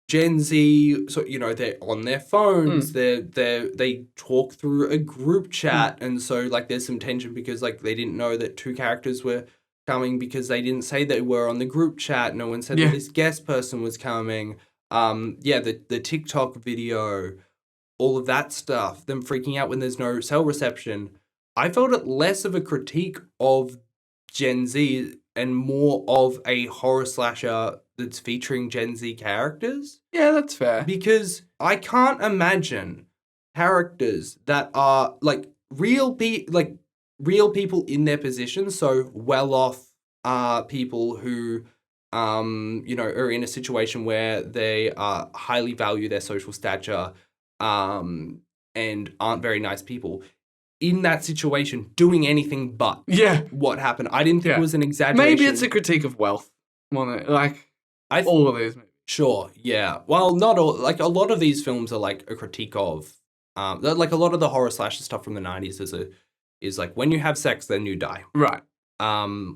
Gen Z, so they're on their phones, they talk through a group chat, and so like there's some tension because like they didn't know that two characters were coming because they didn't say they were on the group chat. No one said that this guest person was coming. The TikTok video, all of that stuff, them freaking out when there's no cell reception. I felt it less of a critique of Gen Z and more of a horror slasher that's featuring Gen Z characters. Yeah, that's fair. Because I can't imagine characters that are like real people in their position, so well-off people who are in a situation where they highly value their social stature and aren't very nice people. In that situation, doing anything but what happened. I didn't think it was an exaggeration. Maybe it's a critique of wealth. All of these movies. Sure, yeah. Well, not all. Like, a lot of these films are like a critique of... like, a lot of the horror slasher stuff from the 90s is like, when you have sex, then you die. Right.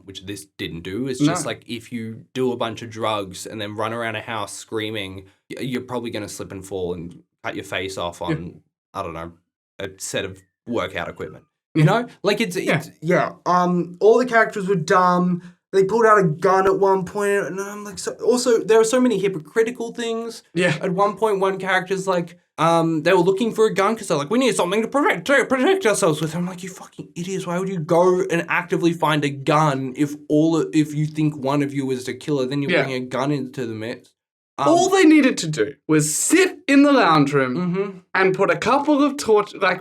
Which this didn't do. It's just like, if you do a bunch of drugs and then run around a house screaming, you're probably going to slip and fall and cut your face off on, I don't know, a set of workout equipment. You know? Like, all the characters were dumb. They pulled out a gun at one point, and I'm like, also, there are so many hypocritical things. Yeah. At one point, one character's like, they were looking for a gun because they're like, we need something to protect ourselves with. I'm like, you fucking idiots. Why would you go and actively find a gun if you think one of you is the killer, then you bring a gun into the mix? All they needed to do was sit in the lounge room and put a couple of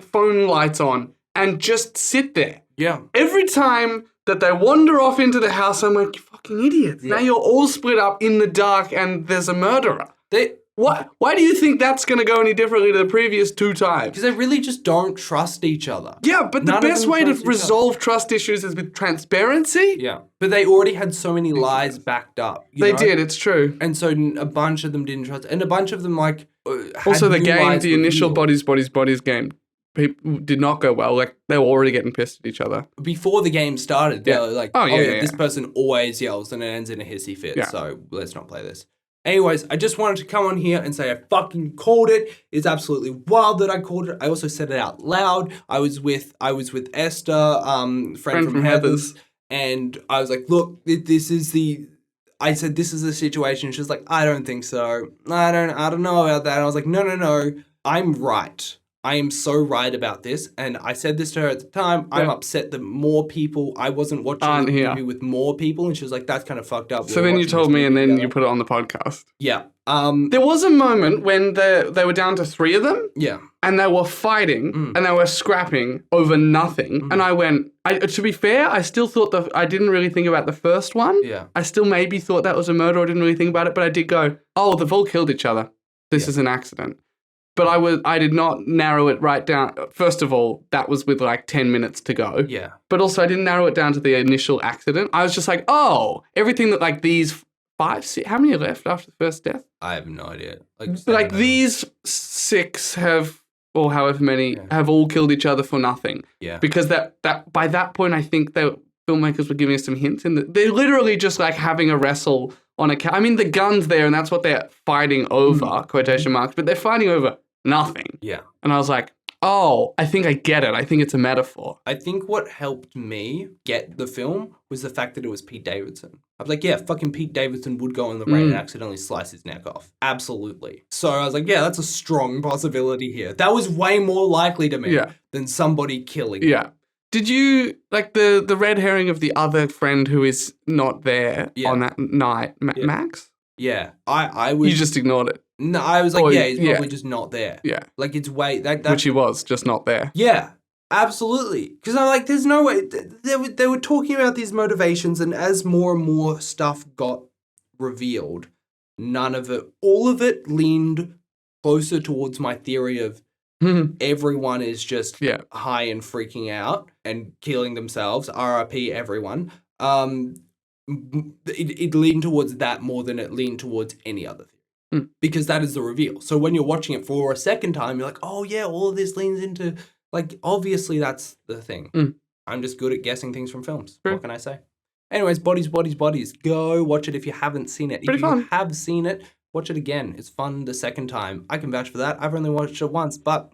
phone lights on and just sit there. Yeah. Every time that they wander off into the house, I'm like, you fucking idiots. Yeah. Now you're all split up in the dark and there's a murderer. Why do you think that's going to go any differently to the previous two times? Because they really just don't trust each other. Yeah, but the best way to resolve trust issues is with transparency. Yeah, but they already had so many lies backed up. They did, it's true. And so a bunch of them didn't trust, and a bunch of them also, the game, the initial bodies game, people did not go well. Like, they were already getting pissed at each other. Before the game started, they were like, this person always yells and it ends in a hissy fit, so let's not play this. Anyways, I just wanted to come on here and say I fucking called it. It's absolutely wild that I called it. I also said it out loud. I was with Esther, friend from Heather's, and I was like, look, this is I said, this is the situation. She's like, I don't think so. I don't know about that. And I was like, no. I'm right. I am so right about this. And I said this to her at the time. I'm upset that more people, I wasn't watching the movie with more people. And she was like, that's kind of fucked up. So then you told me and then you put it on the podcast. Yeah. There was a moment when they were down to 3 of them. Yeah. And they were fighting and they were scrapping over nothing. And I went, to be fair, I still thought I didn't really think about the first one. Yeah. I still maybe thought that was a murder. I didn't really think about it. But I did go, oh, they've all killed each other. This is an accident. But I did not narrow it right down. First of all, that was with like 10 minutes to go. Yeah. But also I didn't narrow it down to the initial accident. I was just like, oh, everything that like these 5, 6, how many are left after the first death? I have no idea. Like these 6 have, or however many, have all killed each other for nothing. Yeah. Because that by that point, I think the filmmakers were giving us some hints. They're literally just like having a wrestle on a couch. I mean, the gun's there and that's what they're fighting over, quotation marks, but they're fighting over nothing. Yeah. And I was like, oh, I think I get it. I think it's a metaphor. I think what helped me get the film was the fact that it was Pete Davidson. I was like, yeah, fucking Pete Davidson would go on the rain and accidentally slice his neck off. Absolutely. So I was like, yeah, that's a strong possibility here. That was way more likely to me than somebody killing him. Yeah. Did you, like the red herring of the other friend who is not there on that night, Max? Yeah. I was... You just ignored it. No, I was like, he's probably just not there. Yeah. Like, it's way... Which he was, just not there. Yeah, absolutely. Because I'm like, there's no way... They were talking about these motivations, and as more and more stuff got revealed, none of it... All of it leaned closer towards my theory of everyone is just high and freaking out and killing themselves. RIP, everyone. It leaned towards that more than it leaned towards any other thing. Because that is the reveal. So when you're watching it for a second time, you're like, oh yeah, all of this leans into, like, obviously that's the thing. I'm just good at guessing things from films. What can I say? Anyways, Bodies. Go watch it if you haven't seen it. If you have seen it, watch it again. It's fun the second time. I can vouch for that. I've only watched it once, but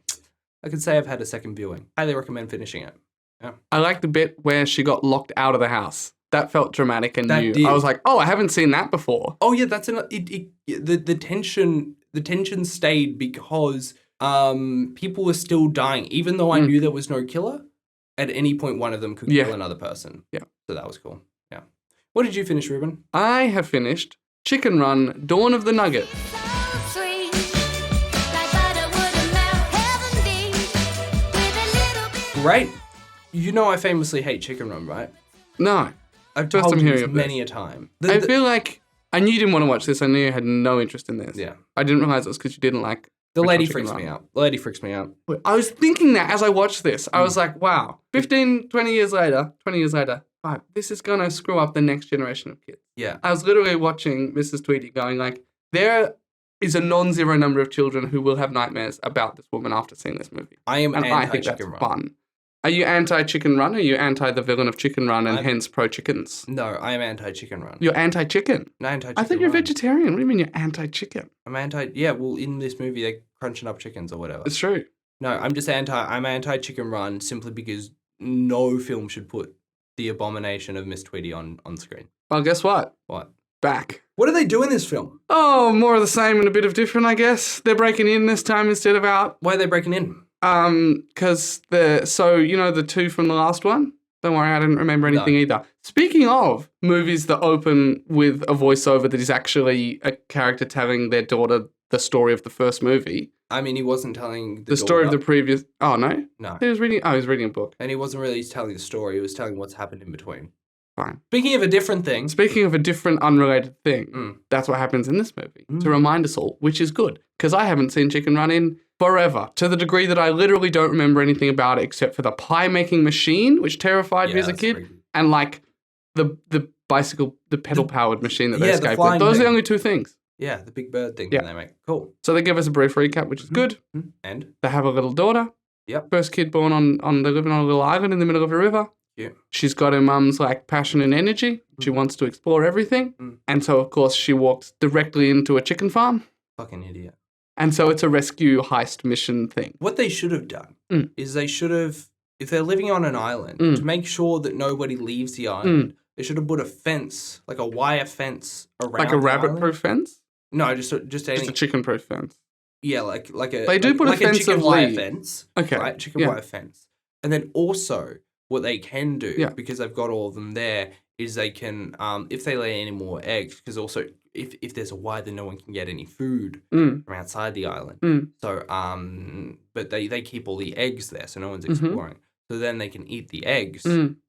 I can say I've had a second viewing. Highly recommend finishing it. Yeah. I like the bit where she got locked out of the house. That felt dramatic and new. Did. I was like, oh, I haven't seen that before. Oh yeah, that's the tension stayed because people were still dying, even though I knew there was no killer. At any point, one of them could kill another person. Yeah, so that was cool. Yeah. What did you finish, Reuben? I have finished Chicken Run: Dawn of the Nugget. Great. You know I famously hate Chicken Run, right? No. I've told you this many a time. I feel like I knew you didn't want to watch this. I knew you had no interest in this. Yeah. I didn't realize it was because you didn't like... The lady freaks me out. I was thinking that as I watched this. I was like, wow, 20 years later, right, this is going to screw up the next generation of kids. Yeah. I was literally watching Mrs. Tweedy going like, there is a non-zero number of children who will have nightmares about this woman after seeing this movie. I am I think that's fun. Are you anti-Chicken Run? Or are you anti the villain of Chicken Run and hence pro-chickens? No, I am anti-Chicken Run. You're anti-chicken? No, anti-chicken I thought you're vegetarian. What do you mean you're anti-chicken? I'm anti... Yeah, well, in this movie, they're crunching up chickens or whatever. It's true. No, I'm anti-Chicken Run simply because no film should put the abomination of Miss Tweedy on screen. Well, guess what? What? Back. What do they do in this film? Oh, more of the same and a bit of different, I guess. They're breaking in this time instead of out. Why are they breaking in? Because the 2 from the last one? Don't worry, I didn't remember anything either. Speaking of movies that open with a voiceover that is actually a character telling their daughter the story of the first movie. I mean, he wasn't telling the story of the previous... Oh, no? No. He was reading a book. And he wasn't really telling the story, he was telling what's happened in between. Fine. Speaking of a different thing... Speaking of a different unrelated thing, that's what happens in this movie, to remind us all, which is good, because I haven't seen Chicken Run in forever, to the degree that I literally don't remember anything about it except for the pie-making machine, which terrified me as a kid, creepy. And, like, the bicycle, the pedal-powered machine that they escape with. Those are the only 2 things. Yeah, the big bird thing that they make. Cool. So they give us a brief recap, which is good. And? They have a little daughter. Yep. First kid born they're living on a little island in the middle of a river. Yeah. She's got her mum's, like, passion and energy. She wants to explore everything. And so, of course, she walks directly into a chicken farm. Fucking idiot. And so it's a rescue heist mission thing. What they should have done is they should have, if they're living on an island, to make sure that nobody leaves the island, They should have put a fence, like a wire fence around. Like a rabbit-proof fence? No, just a chicken-proof fence. Yeah, like a. They do put a fence chicken of wire leaves. fence. Okay. Right, chicken wire fence, and then also what they can do because they've got all of them there is they can if they lay any more eggs because also if there's a wire then no one can get any food from outside the island. So but they keep all the eggs there so no one's exploring. So then they can eat the eggs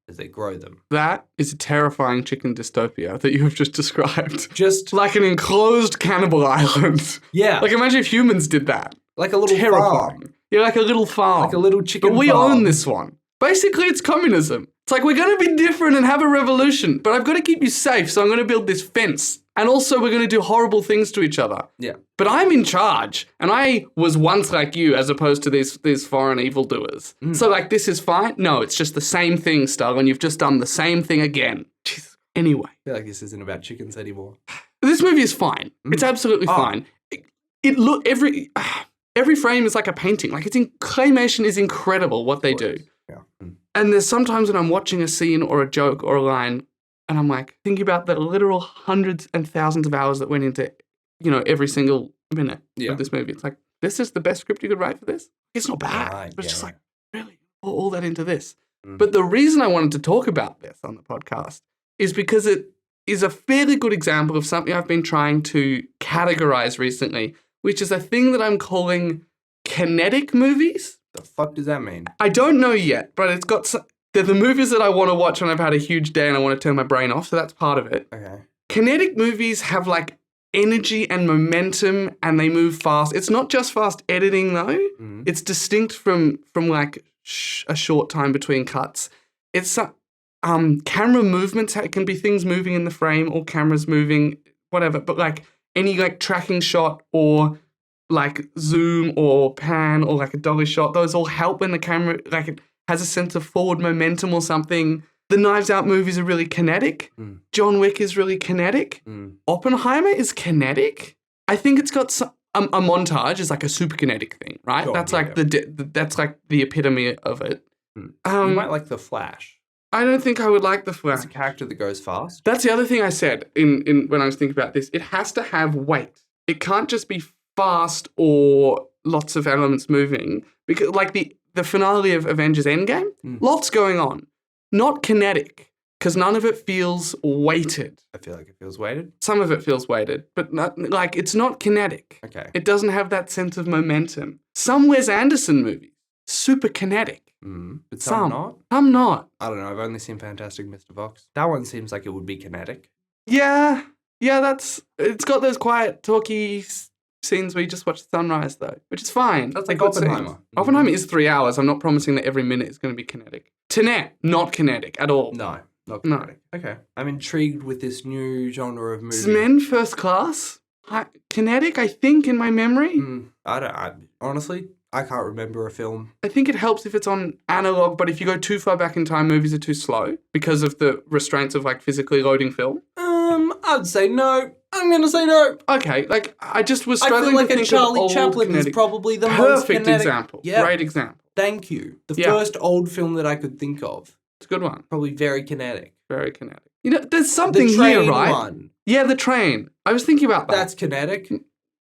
as they grow them. That is a terrifying chicken dystopia that you have just described. Just like an enclosed cannibal island. Yeah. Like imagine if humans did that. Like a little terrifying. farm. Yeah, like a little farm. Like a little chicken But we farm. own this one. Basically, it's communism. It's like, we're going to be different and have a revolution, but I've got to keep you safe, so I'm going to build this fence. And also, we're going to do horrible things to each other. Yeah. But I'm in charge, and I was once like you as opposed to these foreign evildoers. So, like, this is fine? No, it's just the same thing, Stalin. You've just done the same thing again. Jesus. Anyway. I feel like this isn't about chickens anymore. This movie is fine. It's absolutely fine. Every frame is like a painting. Like, claymation is incredible what they do. Yeah. And there's sometimes when I'm watching a scene or a joke or a line, and I'm like, thinking about the literal hundreds and thousands of hours that went into, every single minute of this movie. It's like, this is the best script you could write for this? It's not bad. Right, But it's just like, really? All that into this. But the reason I wanted to talk about this on the podcast is because it is a fairly good example of something I've been trying to categorize recently, which is a thing that I'm calling kinetic movies. The fuck does that mean? I don't know yet, but it's got they're the movies that I want to watch when I've had a huge day and I want to turn my brain off, so that's part of it. Okay. Kinetic movies have like energy and momentum and they move fast. It's not just fast editing though. It's distinct from like a short time between cuts. It's camera movements. It can be things moving in the frame or cameras moving, whatever. But like any like tracking shot or like zoom or pan or like a dolly shot, those all help when the camera like it has a sense of forward momentum or something. The Knives Out movies are really kinetic. John Wick is really kinetic. Oppenheimer is kinetic. I think it's got a montage is like a super kinetic thing, right? Sure, that's like that's like the epitome of it. You might like The Flash. I don't think I would like The Flash. It's a character that goes fast. That's the other thing I said in when I was thinking about this. It has to have weight. It can't just be fast or lots of elements moving, because like the finale of Avengers Endgame, lots going on, not kinetic, because none of it feels weighted. I feel like it feels weighted. Some of it feels weighted, but not, like it's not kinetic. Okay. It doesn't have that sense of momentum. Some Wes Anderson movies, super kinetic. But some not? Some not. I don't know. I've only seen Fantastic Mr. Fox. That one seems like it would be kinetic. Yeah, it's got those quiet, talky scenes where you just watch the sunrise, though, which is fine. That's They're like good Oppenheimer. scenes. Oppenheimer is 3 hours. I'm not promising that every minute is going to be kinetic. Tenet, not kinetic at all. No, not kinetic. No. Okay. I'm intrigued with this new genre of movie. Men First Class, kinetic, I think, in my memory. Honestly, I can't remember a film. I think it helps if it's on analog, but if you go too far back in time, movies are too slow because of the restraints of like physically loading film. I'd say no. I'm going to say no. Okay, like I just was struggling to think of I feel like a Charlie old Chaplin kinetic. is probably the most Perfect kinetic. example. Yeah. Great example. Thank you. The first old film that I could think of. It's a good one. Probably very kinetic. Very kinetic. There's something the train here, right? One. Yeah, the train. I was thinking about that. That's kinetic.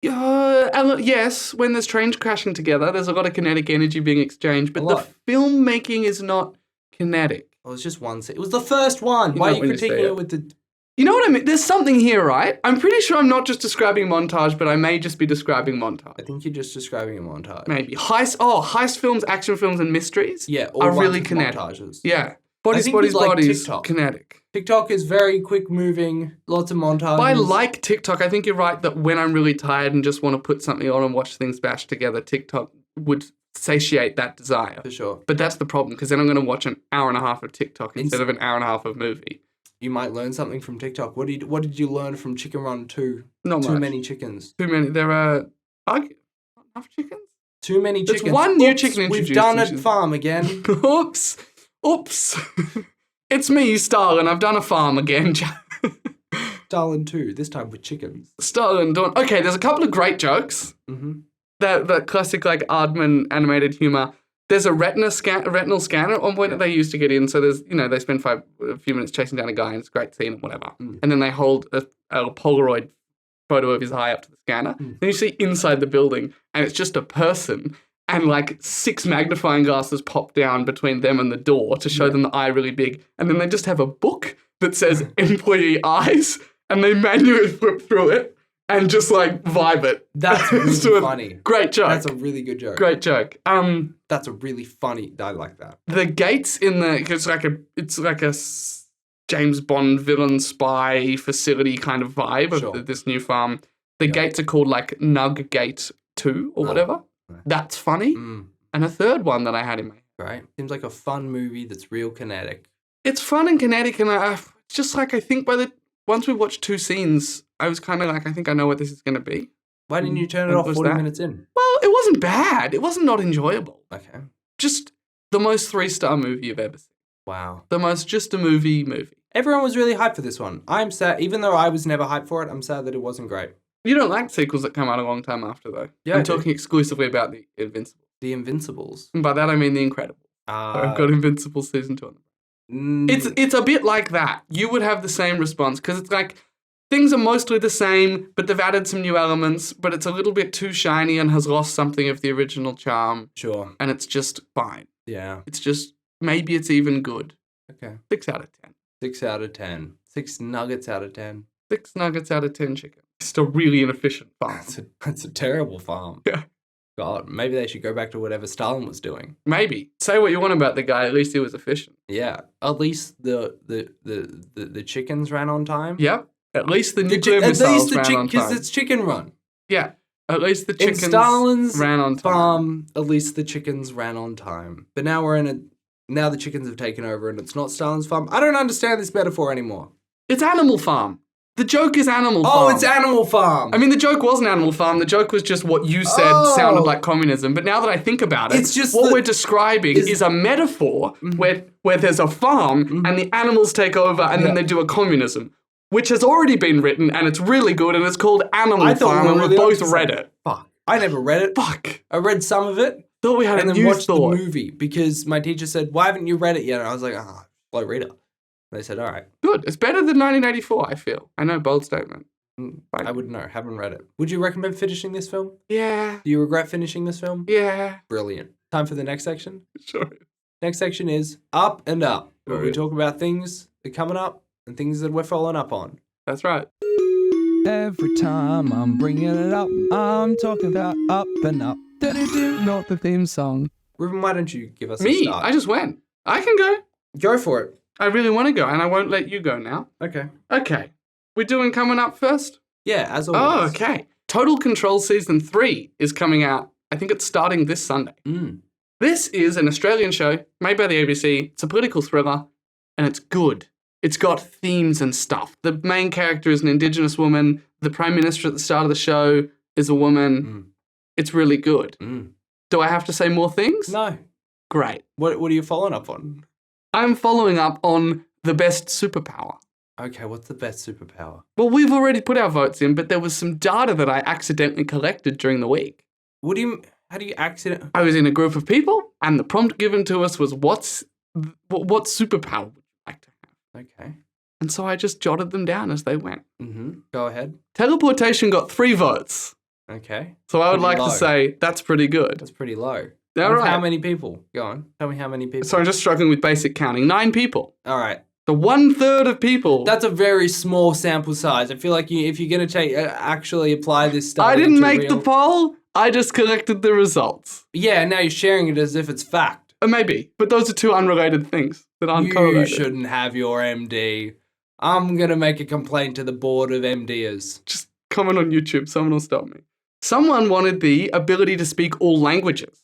Yes, when there's trains crashing together, there's a lot of kinetic energy being exchanged, but the filmmaking is not kinetic. Well, it's just one scene. It was the first one. Why are you critiquing it with the... You know what I mean? There's something here, right? I'm pretty sure I'm not just describing montage, but I may just be describing montage. I think you're just describing a montage. Maybe. Heist films, action films, and mysteries are really kinetic. Montages. Yeah. Bodies, TikTok. Kinetic. TikTok is very quick moving, lots of montages. I like TikTok. I think you're right that when I'm really tired and just want to put something on and watch things bashed together, TikTok would satiate that desire. For sure. But that's the problem, because then I'm going to watch an hour and a half of TikTok instead of an hour and a half of movie. You might learn something from TikTok. What did you learn from Chicken Run 2? Not much. Too many chickens. Too many. There are enough chickens? Too many chickens. There's one new chicken introduced. We've done it farm again. Oops. It's me, Stalin. I've done a farm again. Stalin 2, this time with chickens. Stalin Dawn. Okay, there's a couple of great jokes. Mm-hmm. That classic like Aardman animated humor. There's a retinal scanner at one point that they used to get in. So there's, they spend a few minutes chasing down a guy and it's a great scene and whatever. And then they hold a Polaroid photo of his eye up to the scanner. Then you see inside the building and it's just a person and like 6 magnifying glasses pop down between them and the door to show them the eye really big. And then they just have a book that says employee eyes and they manually flip through it and just like vibe it. That's really funny. Great joke. That's a really good joke. Great joke. That's a really funny. I like that. The gates in it's like a James Bond villain spy facility kind of vibe of this new farm. The gates are called like Nugget 2 or whatever. That's funny. And a third one that I had in my head. Right. Seems like a fun movie that's real kinetic. It's fun and kinetic, and it's just like I think once we watched 2 scenes, I was kind of like, I think I know what this is going to be. Why didn't you turn it off 40 minutes in? Well, it wasn't bad. It wasn't not enjoyable. Okay. Just the most 3-star movie you've ever seen. Wow. The most just a movie. Everyone was really hyped for this one. I'm sad, even though I was never hyped for it, I'm sad that it wasn't great. You don't like sequels that come out a long time after, though. Yeah, I'm talking exclusively about The Invincibles. The Invincibles. And by that, I mean The Incredibles. I've got Invincibles Season 2 on them. It's a bit like that. You would have the same response, because it's like, things are mostly the same, but they've added some new elements, but it's a little bit too shiny and has lost something of the original charm. Sure. And it's just fine. Yeah. It's just, maybe it's even good. Okay. 6 out of 10. 6 out of 10. 6 nuggets out of 10. 6 nuggets out of 10 chicken. It's a really inefficient farm. That's a terrible farm. Yeah. God, maybe they should go back to whatever Stalin was doing. Maybe. Say what you want about the guy, at least he was efficient. Yeah. At least the chickens ran on time. Yep. At least the nuclear missiles ran on time. Because it's chicken run. Yeah. At least the chickens in Stalin's ran on time. Farm, at least the chickens ran on time. But now now the chickens have taken over and it's not Stalin's farm. I don't understand this metaphor anymore. It's Animal Farm. The joke is Animal Farm. Oh, it's Animal Farm. I mean, the joke wasn't Animal Farm. The joke was just what you said sounded like communism. But now that I think about it, it's just what we're describing is a metaphor where there's a farm and the animals take over and then they do a communism, which has already been written and it's really good and it's called Animal Farm and we both read it. Fuck. I never read it. Fuck. I read some of it. Thought we had and a then new watched thought. The movie because my teacher said, "Why haven't you read it yet?" And I was like, slow reader. They said, all right. Good. It's better than 1984, I feel. I know, bold statement. I wouldn't know. Haven't read it. Would you recommend finishing this film? Yeah. Do you regret finishing this film? Yeah. Brilliant. Time for the next section? Sure. Next section is Up and Up, where we talk about things that are coming up and things that we're following up on. That's right. Every time I'm bringing it up, I'm talking about up and up. Not the theme song. Reuben, why don't you give us Me? a start? I just went. I can go. Go for it. I really want to go, and I won't let you go now. Okay. Okay. We're doing coming up first? Yeah, as always. Oh, okay. Total Control Season 3 is coming out. I think it's starting this Sunday. This is an Australian show made by the ABC. It's a political thriller, and it's good. It's got themes and stuff. The main character is an Indigenous woman. The Prime Minister at the start of the show is a woman. It's really good. Do I have to say more things? No. Great. What are you following up on? I'm following up on the best superpower. Okay, what's the best superpower? Well, we've already put our votes in, but there was some data that I accidentally collected during the week. How do you accident? I was in a group of people, and the prompt given to us was, what superpower would you like to have? Okay. And so I just jotted them down as they went. Go ahead. Teleportation got 3 votes. Okay. So I would like to say that's pretty good. That's pretty low. All right. How many people? Go on. Tell me how many people. So I'm just struggling with basic counting. 9 people. All right. So 1/3 of people. That's a very small sample size. I feel like if you're going to actually apply this stuff. I didn't make the poll. I just collected the results. Yeah, now you're sharing it as if it's fact. Maybe. But those are 2 unrelated things that aren't correlated. You shouldn't have your MD. I'm going to make a complaint to the board of MDers. Just comment on YouTube. Someone will stop me. Someone wanted the ability to speak all languages.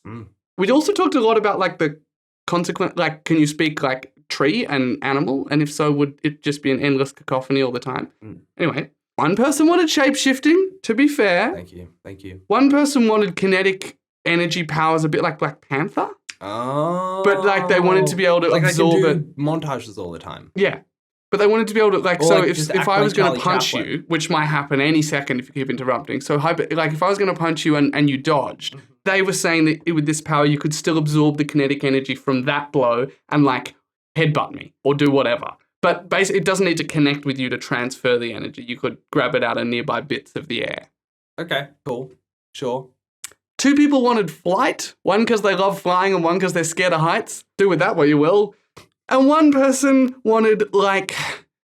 We also talked a lot about like the consequent, like can you speak like tree and animal? And if so, would it just be an endless cacophony all the time? Anyway, one person wanted shape-shifting, to be fair. Thank you. One person wanted kinetic energy powers, a bit like Black Panther. Oh. But like they wanted to be able to absorb I can it. do montages all the time. Yeah. But they wanted to be able to, like, or so like if I was going to Charlie punch Chaplin. you, which might happen any second if you keep interrupting. So, like, if I was going to punch you and you dodged, they were saying that with this power, you could still absorb the kinetic energy from that blow and, like, headbutt me or do whatever. But basically, it doesn't need to connect with you to transfer the energy. You could grab it out of nearby bits of the air. Okay, cool. Sure. 2 people wanted flight. One because they love flying and one because they're scared of heights. Do with that what you will. And one person wanted, like,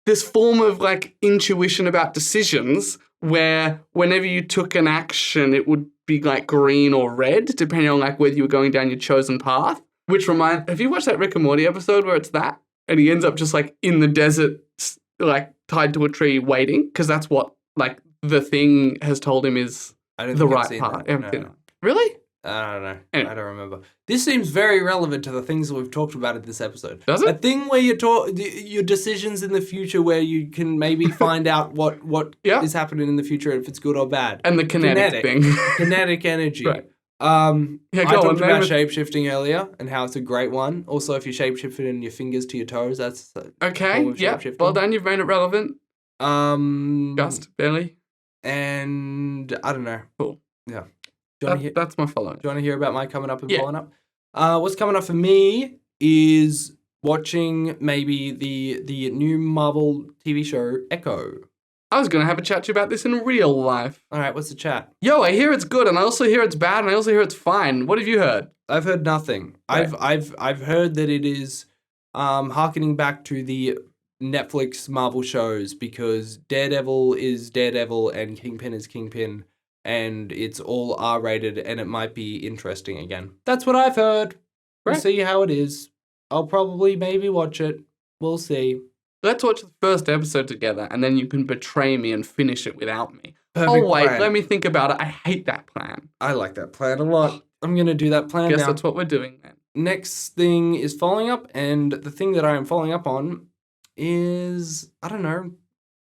this form of, like, intuition about decisions where whenever you took an action, it would be, like, green or red, depending on, like, whether you were going down your chosen path. Which have you watched that Rick and Morty episode where it's that? And he ends up just, like, in the desert, like, tied to a tree waiting? Because that's what, like, the thing has told him is the right path. No. Really? I don't know. Anyway. I don't remember. This seems very relevant to the things that we've talked about in this episode. Does it? A thing where your decisions in the future where you can maybe find out what is happening in the future, if it's good or bad. And the kinetic thing. Kinetic energy. Right. I talked about shape. shape-shifting earlier and how it's a great one. Also, if you shape-shifted in your fingers to your toes, that's okay. Yeah. Well done. You've made it relevant. Just barely. And I don't know. Cool. Yeah. That's my following. Do you want to hear about my coming up and following up? What's coming up for me is watching maybe the new Marvel TV show Echo. I was going to have a chat to you about this in real life. All right, what's the chat? Yo, I hear it's good, and I also hear it's bad, and I also hear it's fine. What have you heard? I've heard nothing. Right. I've heard that it is harkening back to the Netflix Marvel shows because Daredevil is Daredevil and Kingpin is Kingpin, and it's all R-rated, and it might be interesting again. That's what I've heard. We'll see how it is. I'll probably maybe watch it. We'll see. Let's watch the first episode together, and then you can betray me and finish it without me. Perfect wait, plan. let me think about it. I hate that plan. I like that plan a lot. I'm going to do that plan Guess now. that's what we're doing then. Next thing is following up, and the thing that I am following up on is, I don't know,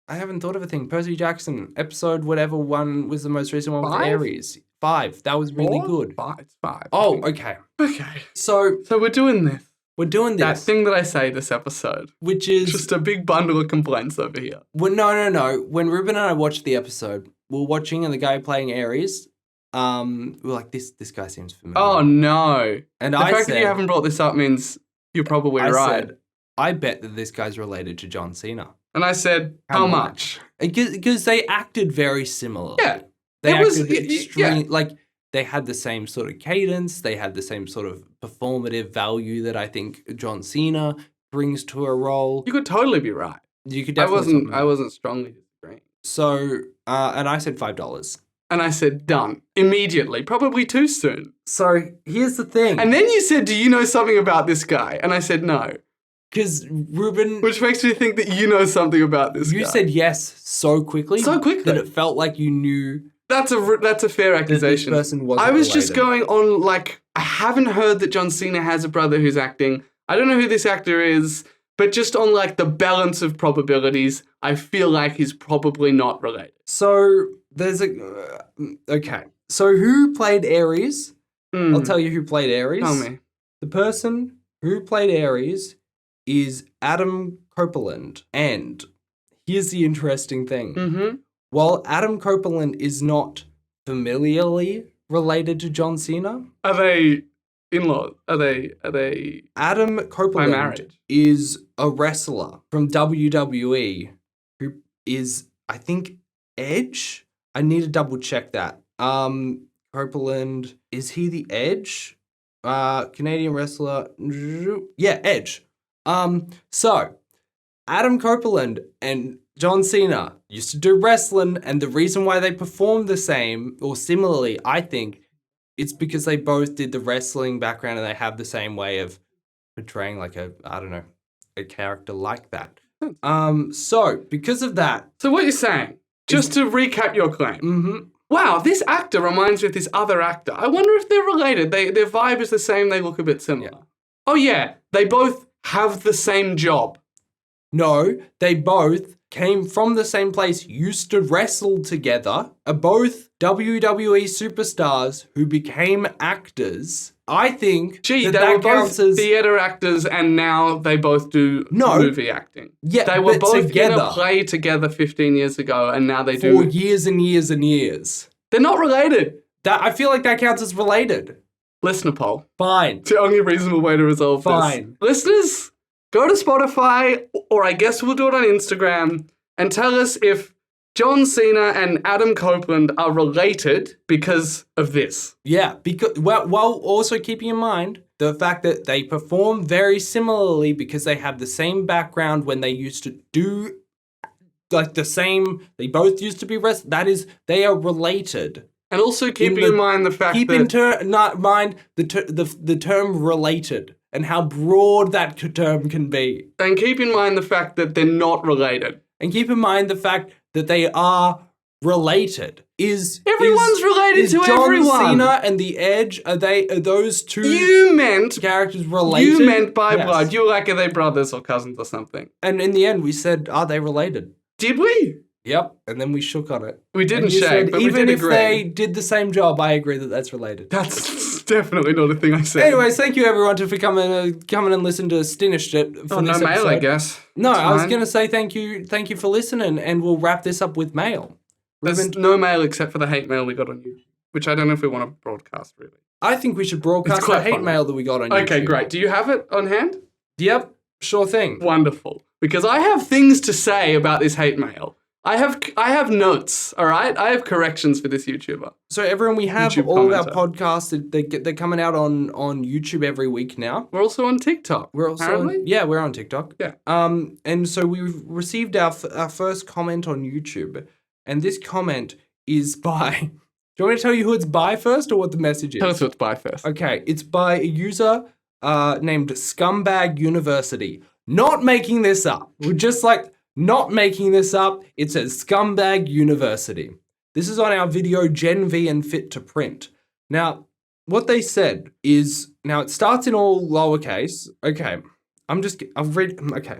I haven't thought of a thing. Percy Jackson, episode whatever one was the most recent one with Ares. 5. That was really good. 5. It's 5. Oh, okay. Okay. So we're doing this. we're doing this. That thing that I say this episode. Which is... Just a big bundle of complaints over here. Well, no. When Reuben and I watched the episode, we were watching and the guy playing Ares, we were like, this guy seems familiar. Oh, no. And The fact that you haven't brought this up means you're probably right. Said, I bet that this guy's related to John Cena. And I said, how much? Because they acted very similar. Yeah. They acted extremely... Like, they had the same sort of cadence. They had the same sort of performative value that I think John Cena brings to a role. You could totally be right. You could definitely... I wasn't strongly disagreeing. So, and I said $5. And I said, done. Immediately. Probably too soon. So, here's the thing. And then you said, do you know something about this guy? And I said, no. Because Reuben... Which makes me think that you know something about this guy. You said yes so quickly. So quickly. That it felt like you knew... That's a fair accusation. This person wasn't I was just related. going on, like, I haven't heard that John Cena has a brother who's acting. I don't know who this actor is, but just on, like, the balance of probabilities, I feel like he's probably not related. So, there's a... okay. So, who played Ares? I'll tell you who played Ares. Tell me. The person who played Ares is Adam Copeland. And here's the interesting thing. Mm-hmm. While Adam Copeland is not familiarly related to John Cena... Are they in-laws? Are they Adam by Copeland marriage? is a wrestler from WWE who is, I think, Edge? I need to double check that. Copeland, is he the Edge? Canadian wrestler. Yeah, Edge. So, Adam Copeland and John Cena used to do wrestling, and the reason why they performed the same, or similarly, I think, it's because they both did the wrestling background and they have the same way of portraying like a character like that. So, because of that... So what you're saying, just to recap your claim, Mm-hmm. wow, this actor reminds me of this other actor. I wonder if they're related. Their vibe is the same, they look a bit similar. Yeah. Oh yeah, they both have the same job. No, they both came from the same place, used to wrestle together, are both WWE superstars who became actors. I think Gee, that they that were both counts as... theatre actors and now they both do movie acting. Yeah, They were but both together. in a play together 15 years ago and now they do... For years and years and years. They're not related. That I feel like that counts as related. Listener poll. Fine. It's the only reasonable way to resolve Fine. this. Listeners, go to Spotify, or I guess we'll do it on Instagram, and tell us if John Cena and Adam Copeland are related because of this. Yeah, because while also keeping in mind the fact that they perform very similarly because they have the same background when they used to do like the same. They both used to be that is, they are related. And also keeping in mind the fact the term related and how broad that term can be. And keep in mind the fact that they're not related. And keep in mind the fact that they are related. Everyone's related to John everyone. John Cena and The Edge, are those two characters related? You meant by Yes. blood. You were like, are they brothers or cousins or something? And in the end, we said, are they related? Did we? Yep. And then we shook on it. We didn't And you shake, said, but we even did if agree. they did the same job, I agree that that's related. That's definitely not a thing I said. Anyways, thank you everyone for coming and listen to Stinishedit for this no mail, episode. I guess. No, It's I was fine. going to say thank you for listening, and we'll wrap this up with mail. There's Reuben, no mail except for the hate mail we got on YouTube, which I don't know if we want to broadcast, really. I think we should broadcast It's quite the hate funny. mail that we got on YouTube. Okay, great. Do you have it on hand? Yep, sure thing. Wonderful. Because I have things to say about this hate mail. I have notes, all right? I have corrections for this YouTuber. So everyone, we have YouTube all of our commenter. podcasts. They're coming out on YouTube every week now. We're also on TikTok. We're also apparently. we're on TikTok. Yeah. And so we've received our first comment on YouTube, and this comment is by. Do you want me to tell you who it's by first, or what the message is? Tell us who it's by first. Okay, it's by a user named Scumbag University. Not making this up. We're just like not making this up. It says Scumbag University. This is on our video Gen V and Fit to Print. Now, what they said is, now it starts in all lowercase. Okay, I've read, okay.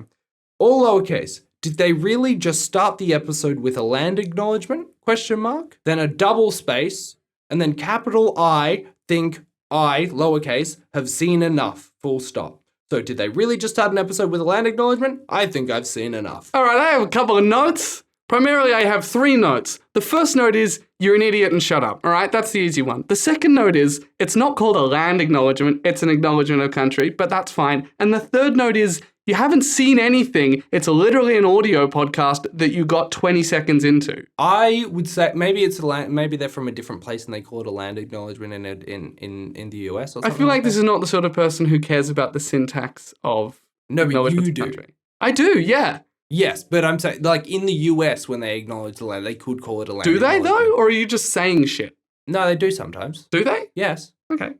All lowercase. Did they really just start the episode with a land acknowledgement? Question mark. Then a double space, and then capital I, think I, lowercase, have seen enough, full stop. So did they really just start an episode with a land acknowledgement? I think I've seen enough. All right, I have a couple of notes. Primarily, I have 3 notes. The first note is, you're an idiot and shut up. All right, that's the easy one. The second note is, it's not called a land acknowledgement, it's an acknowledgement of country, but that's fine. And the third note is, you haven't seen anything. It's literally an audio podcast that you got 20 seconds into. I would say maybe it's a land, maybe they're from a different place and they call it a land acknowledgement in the US or something. I feel like that. this is not the sort of person who cares about the syntax of No, but acknowledgements you of do. country. I do, yeah. Yes, but I'm saying, like, in the US, when they acknowledge the land, they could call it a land Do they, acknowledgement. though? Or are you just saying shit? No, they do sometimes. Do they? Yes. Okay.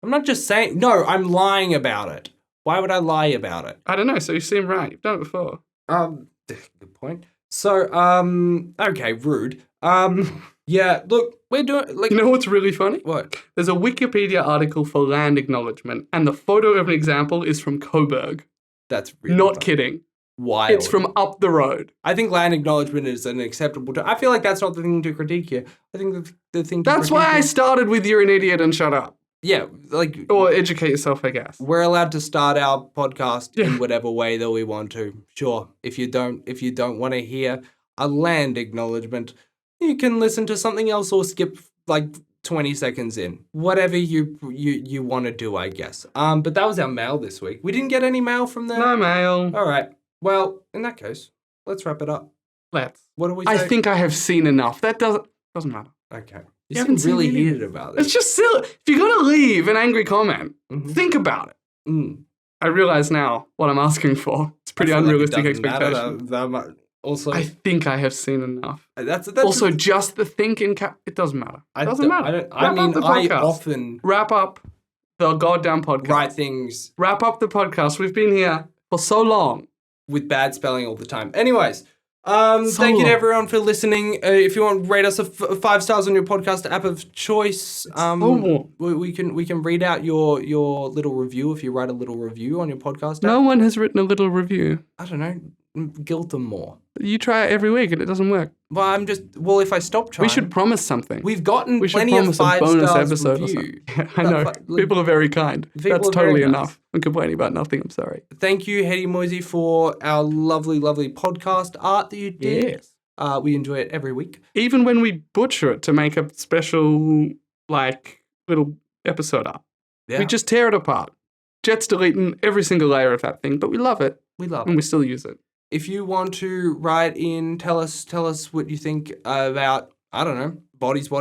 I'm not just saying, no, I'm lying about it. Why would I lie about it? I don't know, so you seem right. You've done it before. Good point. So, okay, rude. Yeah, look, we're doing, like, You know what's really funny? what? There's a Wikipedia article for land acknowledgement, and the photo of an example is from Coburg. That's really Not fun. kidding. Wild. It's from up the road. I think land acknowledgement is an acceptable term. I feel like that's not the thing to critique here. I think the thing to That's critique why I is- started with you're an idiot and shut up. Yeah, like, Or educate yourself, I guess. we're allowed to start our podcast Yeah. in whatever way that we want to. Sure, if you don't want to hear a land acknowledgement, you can listen to something else or skip like 20 seconds in. Whatever you want to do, I guess. But that was our mail this week. We didn't get any mail from there. No mail. All right. Well, in that case, let's wrap it up. Let's. What do we say? I think I have seen enough. That doesn't matter. Okay. You You haven't seem really seen any- heated about this. It's just silly. If you're going to leave an angry comment, Mhm. think about it. Mm. I realize now what I'm asking for. It's pretty I feel like it unrealistic doesn't matter expectation. that much. Also, I think I have seen enough. that's Also, just the think in cap. It doesn't matter. It doesn't matter. I Wrap mean, up the I podcast. often Wrap up the goddamn podcast. write things Wrap up the podcast. We've been here for so long. with bad spelling all the time. Anyways, thank you to long. everyone for listening. If you want, rate us 5 stars on your podcast app of choice. long. We can read out your little review if you write a little review on your podcast app. No one has written a little review. I don't know. Guilt them more. You try it every week and it doesn't work. Well, if I stop trying, We should promise something. We've gotten We should plenty of promise a 5 bonus stars episode or review. something. I know. People are very kind. People That's are very totally nice. enough. I'm complaining about nothing. I'm sorry. Thank you, Hetty Moysey, for our lovely, lovely podcast art that you did. Yes. We enjoy it every week. Even when we butcher it to make a special, like, little episode up, Yeah. we just tear it apart. Jett's deleting every single layer of that thing, but we love it. We love and it. we still use it. If you want to write in, tell us what you think about, I don't know, bodies.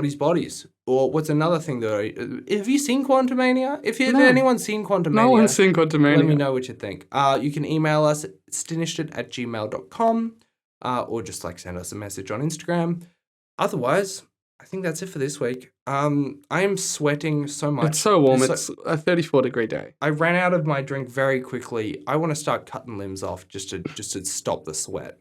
Or what's another thing that have you seen Quantumania? If anyone's seen Quantumania, no one's seen Quantumania. Let me know what you think. You can email us at stinishedit@gmail.com or just send us a message on Instagram. Otherwise, I think that's it for this week. I am sweating so much. It's so warm. It's a 34-degree day. I ran out of my drink very quickly. I want to start cutting limbs off just to stop the sweat.